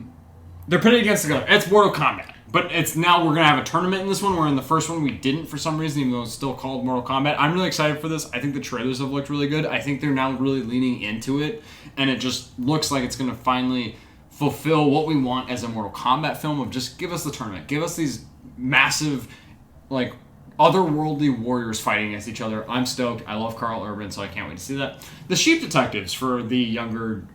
They're pitted against together. It's Mortal Kombat. But it's now we're going to have a tournament in this one, where in the first one we didn't for some reason, even though it's still called Mortal Kombat. I'm really excited for this. I think the trailers have looked really good. I think they're now really leaning into it, and it just looks like it's going to finally fulfill what we want as a Mortal Kombat film of just give us the tournament. Give us these massive, like, otherworldly warriors fighting against each other. I'm stoked. I love Carl Urban, so I can't wait to see that. The Sheep Detectives for the younger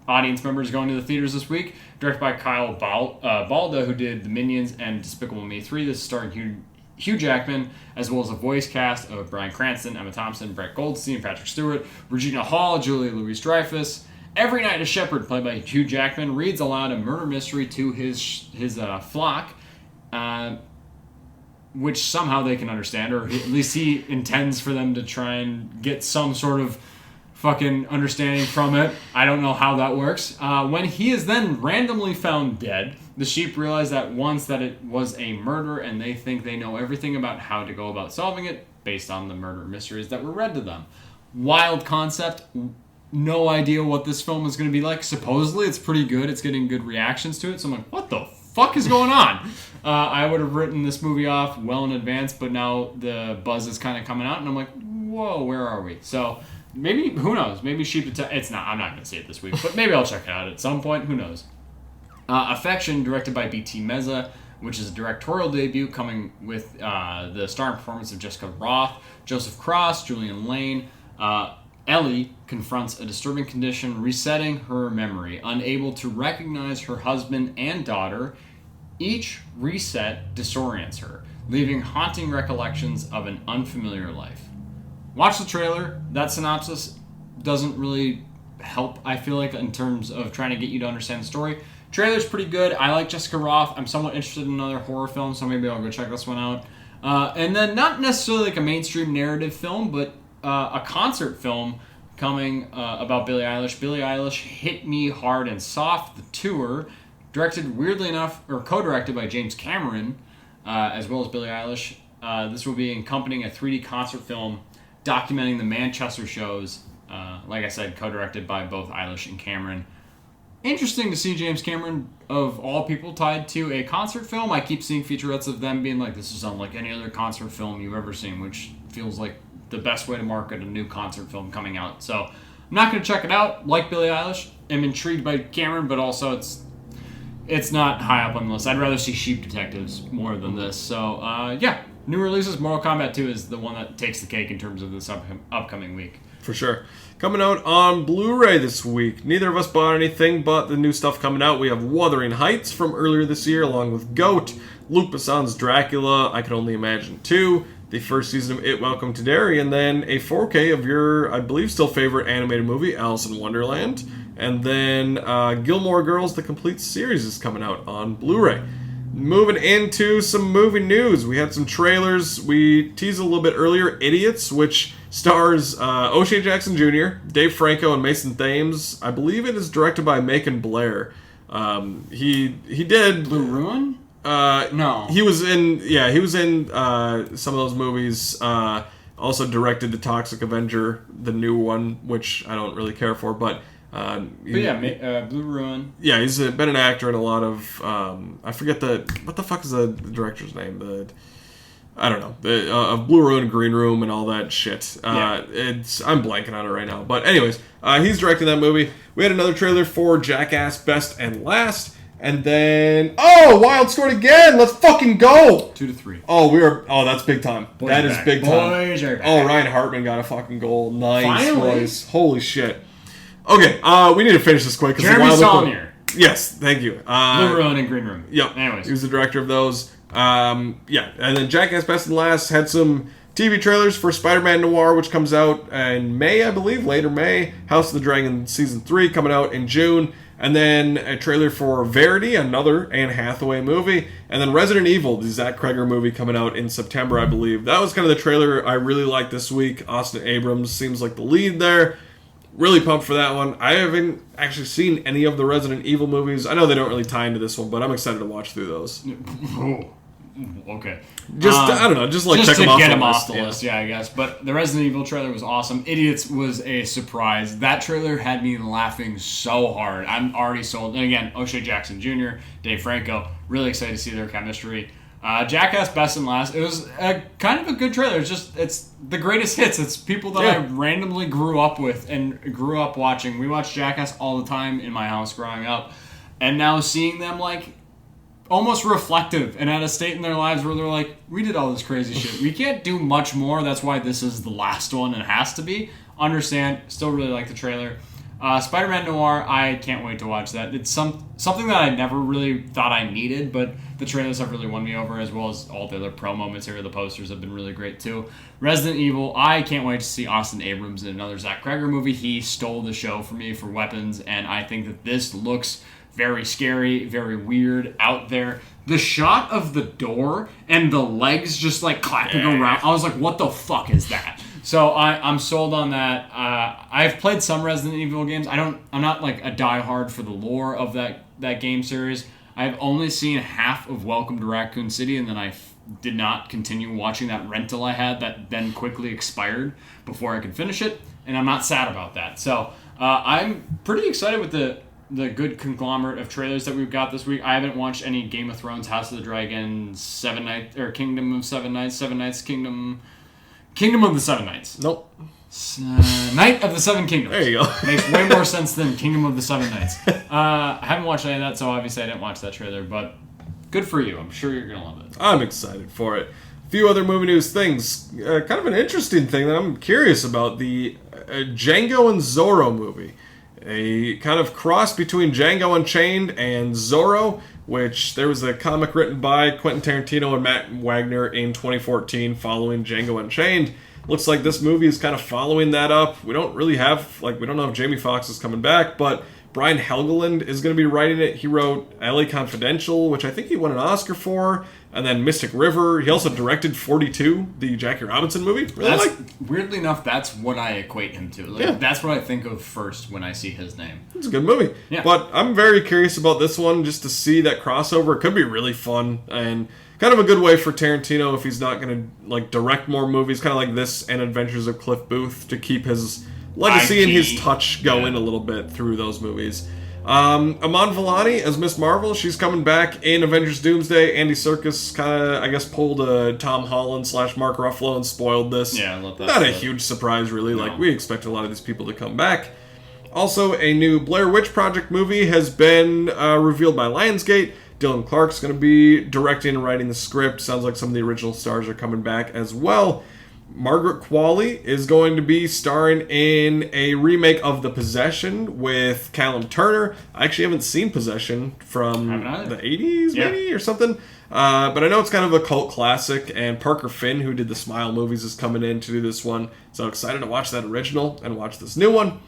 audience members going to the theaters this week, directed by Kyle Balda, who did The Minions and Despicable Me 3. This is starring Hugh Jackman, as well as a voice cast of Bryan Cranston, Emma Thompson, Brett Goldstein, Patrick Stewart, Regina Hall, Julia Louis-Dreyfus. Every night a shepherd, played by Hugh Jackman, reads aloud a murder mystery to his flock, which somehow they can understand, or at least he intends for them to try and get some sort of fucking understanding from it. I don't know how that works. When he is then randomly found dead, the sheep realize that it was a murder, and they think they know everything about how to go about solving it based on the murder mysteries that were read to them. Wild concept. No idea what this film is going to be like. Supposedly it's pretty good. It's getting good reactions to it. So I'm like, what the fuck is going on? I would have written this movie off well in advance, but now the buzz is kind of coming out, and I'm like, whoa, where are we? So maybe, who knows? Maybe it's not. I'm not going to see it this week, but maybe I'll check it out at some point. Who knows? Affection, directed by B.T. Meza, which is a directorial debut, coming with the starring performance of Jessica Roth, Joseph Cross, Julian Lane. Ellie confronts a disturbing condition, resetting her memory. Unable to recognize her husband and daughter, each reset disorients her, leaving haunting recollections of an unfamiliar life. Watch the trailer. That synopsis doesn't really help, I feel like, in terms of trying to get you to understand the story. Trailer's pretty good. I like Jessica Roth. I'm somewhat interested in another horror film, so maybe I'll go check this one out. And then not necessarily like a mainstream narrative film, but a concert film coming about Billie Eilish. Billie Eilish, Hit Me Hard and Soft, the tour, directed, weirdly enough, or co-directed by James Cameron, as well as Billie Eilish. This will be accompanying a 3D concert film documenting the Manchester shows, like I said, co-directed by both Eilish and Cameron. Interesting to see James Cameron, of all people, tied to a concert film. I keep seeing featurettes of them being like, this is unlike any other concert film you've ever seen, which feels like the best way to market a new concert film coming out. So I'm not going to check it out. Like Billie Eilish, I'm intrigued by Cameron, but also it's not high up on the list. I'd rather see Sheep Detectives more than this. So yeah, new releases. Mortal Kombat 2 is the one that takes the cake in terms of this upcoming week. For sure. Coming out on Blu-ray this week. Neither of us bought anything but the new stuff coming out. We have Wuthering Heights from earlier this year, along with Goat, Luc Besson's Dracula, I Can Only Imagine 2, the first season of It, Welcome to Derry, and then a 4K of your, I believe, still favorite animated movie, Alice in Wonderland. And then Gilmore Girls, the complete series, is coming out on Blu-ray. Moving into some movie news. We had some trailers. We teased a little bit earlier, Idiots, which stars O'Shea Jackson Jr., Dave Franco, and Mason Thames. I believe it is directed by Macon Blair. He did Blue Ruin? No. He was in some of those movies. Also directed The Toxic Avenger, the new one, which I don't really care for, but Blue Ruin. Yeah, he's been an actor in a lot of I forget what the fuck is the director's name? I don't know. Of Blue Ruin, Green Room, and all that shit. I'm blanking on it right now. But anyways, he's directing that movie. We had another trailer for Jackass Best and Last. And then, Wild scored again. Let's fucking go. 2-3. That's big time. Boys that is back. big time. Boys are back. Ryan Hartman got a fucking goal. Nice, Finally. boys. Holy shit. Okay, we need to finish this quick. Jeremy Saulnier. Yes, thank you. Blue Ruin and Green Room. Yep. Anyways. He was the director of those. And then Jackass Best and Last had some TV trailers for Spider-Man Noir, which comes out in May, I believe, later May. House of the Dragon Season 3 coming out in June. And then a trailer for Verity, another Anne Hathaway movie. And then Resident Evil, the Zach Kreger movie coming out in September, I believe. That was kind of the trailer I really liked this week. Austin Abrams seems like the lead there. Really pumped for that one. I haven't actually seen any of the Resident Evil movies. I know they don't really tie into this one, but I'm excited to watch through those. Oh, okay. I don't know, just check them off to get the them list. off the list, yeah, I guess. But the Resident Evil trailer was awesome. Idiots was a surprise. That trailer had me laughing so hard. I'm already sold. And again, O'Shea Jackson Jr., Dave Franco, really excited to see their chemistry. Jackass Best and Last. It was kind of a good trailer. It's the greatest hits. It's people that I randomly grew up with and grew up watching. We watched Jackass all the time in my house growing up. And now seeing them almost reflective and at a state in their lives where they're like, we did all this crazy shit. We can't do much more. That's why this is the last one and it has to be. Understand. Still really like the trailer. Spider-Man Noir, I can't wait to watch that. It's something that I never really thought I needed, but the trailers have really won me over, as well as all the other promo material. The posters have been really great too. Resident Evil, I can't wait to see Austin Abrams in another Zach Kreger movie. He stole the show for me for Weapons, and I think that this looks very scary, very weird, out there. The shot of the door and the legs just clapping around, I was like, what the fuck is that? So I'm sold on that. I've played some Resident Evil games. I'm not a diehard for the lore of that game series. I've only seen half of Welcome to Raccoon City, and then I did not continue watching that rental I had that then quickly expired before I could finish it, and I'm not sad about that. So I'm pretty excited with the good conglomerate of trailers that we've got this week. I haven't watched any Game of Thrones, House of the Dragon, Kingdom of Seven Nights, Kingdom of the Seven Nights. Nope. Night of the Seven Kingdoms. There you go. Makes way more sense than Kingdom of the Seven Nights. I haven't watched any of that, so obviously I didn't watch that trailer, but good for you. I'm sure you're going to love it. I'm excited for it. A few other movie news things. Kind of an interesting thing that I'm curious about. The Django and Zorro movie. A kind of cross between Django Unchained and Zorro, which there was a comic written by Quentin Tarantino and Matt Wagner in 2014 following Django Unchained. Looks like this movie is kind of following that up. We don't really have, we don't know if Jamie Foxx is coming back, but Brian Helgeland is going to be writing it. He wrote LA Confidential, which I think he won an Oscar for, and then Mystic River. He also directed 42, the Jackie Robinson movie. Weirdly enough, that's what I equate him to. That's what I think of first when I see his name. It's a good movie. Yeah. But I'm very curious about this one, just to see that crossover. It could be really fun, and kind of a good way for Tarantino, if he's not going to direct more movies, kind of like this and Adventures of Cliff Booth, to keep his legacy and his touch going a little bit through those movies. Iman Vellani as Miss Marvel. She's coming back in Avengers Doomsday. Andy Serkis kind of, I guess, pulled a Tom Holland / Mark Ruffalo and spoiled this. Yeah, I love that. Not a huge surprise, really. No. We expect a lot of these people to come back. Also, a new Blair Witch Project movie has been revealed by Lionsgate. Dylan Clark's going to be directing and writing the script. Sounds like some of the original stars are coming back as well. Margaret Qualley is going to be starring in a remake of The Possession with Callum Turner. I actually haven't seen Possession from the 80s, maybe, or something. But I know it's kind of a cult classic, and Parker Finn, who did the Smile movies, is coming in to do this one. So excited to watch that original and watch this new one.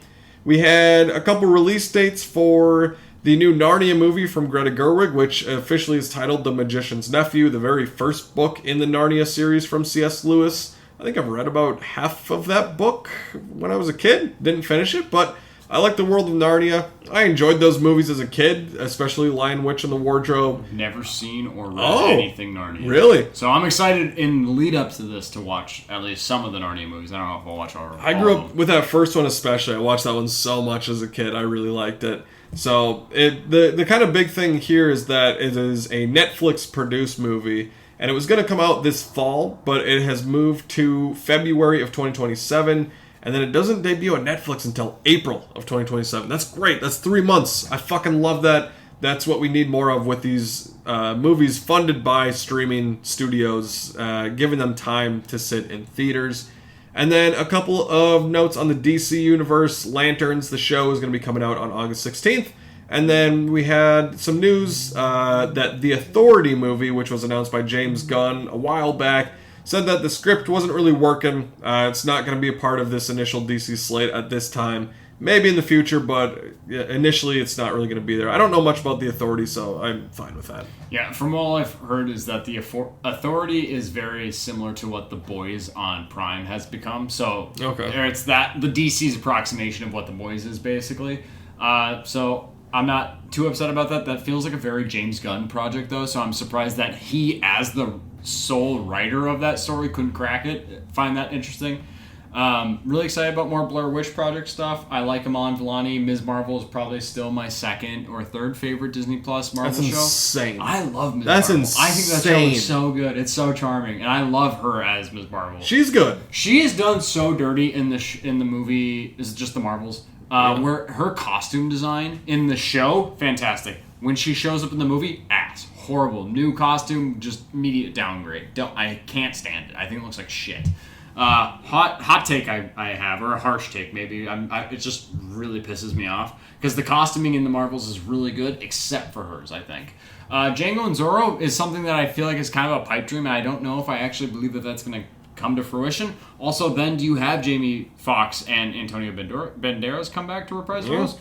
We had a couple release dates for the new Narnia movie from Greta Gerwig, which officially is titled The Magician's Nephew, the very first book in the Narnia series from C.S. Lewis. I think I've read about half of that book when I was a kid. Didn't finish it, but I like the world of Narnia. I enjoyed those movies as a kid, especially Lion, Witch, and the Wardrobe. Never seen or read anything Narnia. Really? So I'm excited in the lead up to this to watch at least some of the Narnia movies. I don't know if I'll watch all of them. I grew up with that first one especially. I watched that one so much as a kid. I really liked it. So the kind of big thing here is that it is a Netflix-produced movie, and it was going to come out this fall, but it has moved to February of 2027, and then it doesn't debut on Netflix until April of 2027. That's great. That's 3 months. I fucking love that. That's what we need more of with these movies funded by streaming studios, giving them time to sit in theaters. And then a couple of notes on the DC Universe. Lanterns, the show, is going to be coming out on August 16th. And then we had some news that The Authority movie, which was announced by James Gunn a while back, said that the script wasn't really working. It's not going to be a part of this initial DC slate at this time. maybe in the future, but initially it's not really going to be there. I don't know much about the Authority, so I'm fine with that. Yeah, from all I've heard is that the Authority is very similar to what The Boys on Prime has become. So it's that the DC's approximation of what The Boys is basically. So I'm not too upset about that. That feels like a very James Gunn project though, so I'm surprised that he, as the sole writer of that story, couldn't crack it. Find that interesting. Really excited about more Blair Witch Project stuff. I like Iman Vellani. Ms. Marvel is probably still my second or third favorite Disney Plus Marvel show. That's insane. I love Ms. That's Marvel. insane. I think that show is so good. It's so charming, and I love her as Ms. Marvel. She's good. She is done so dirty in the movie. Is it just the Marvels? Where her costume design in the show, fantastic. When she shows up in the movie, ass. Horrible. New costume, just immediate downgrade. I can't stand it. I think it looks like shit. Hot take I have, or a harsh take maybe. It just really pisses me off because the costuming in the Marvels is really good, except for hers. I think Django and Zorro is something that I feel like is kind of a pipe dream, and I don't know if I actually believe that that's going to come to fruition. Also, then do you have Jamie Foxx and Antonio Banderas come back to reprise roles?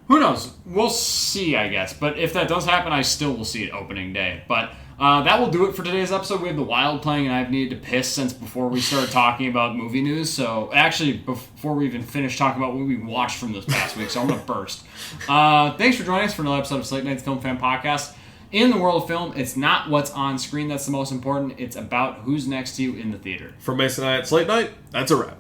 Who knows? We'll see, I guess. But if that does happen, I still will see it opening day. But that will do it for today's episode. We have The Wild playing, and I've needed to piss since before we started talking about movie news. So, actually, before we even finish talking about what we watched from this past week, so I'm going to burst. Thanks for joining us for another episode of Slate Night's Film Fan Podcast. In the world of film, it's not what's on screen that's the most important. It's about who's next to you in the theater. From Mason and I at Slate Night, that's a wrap.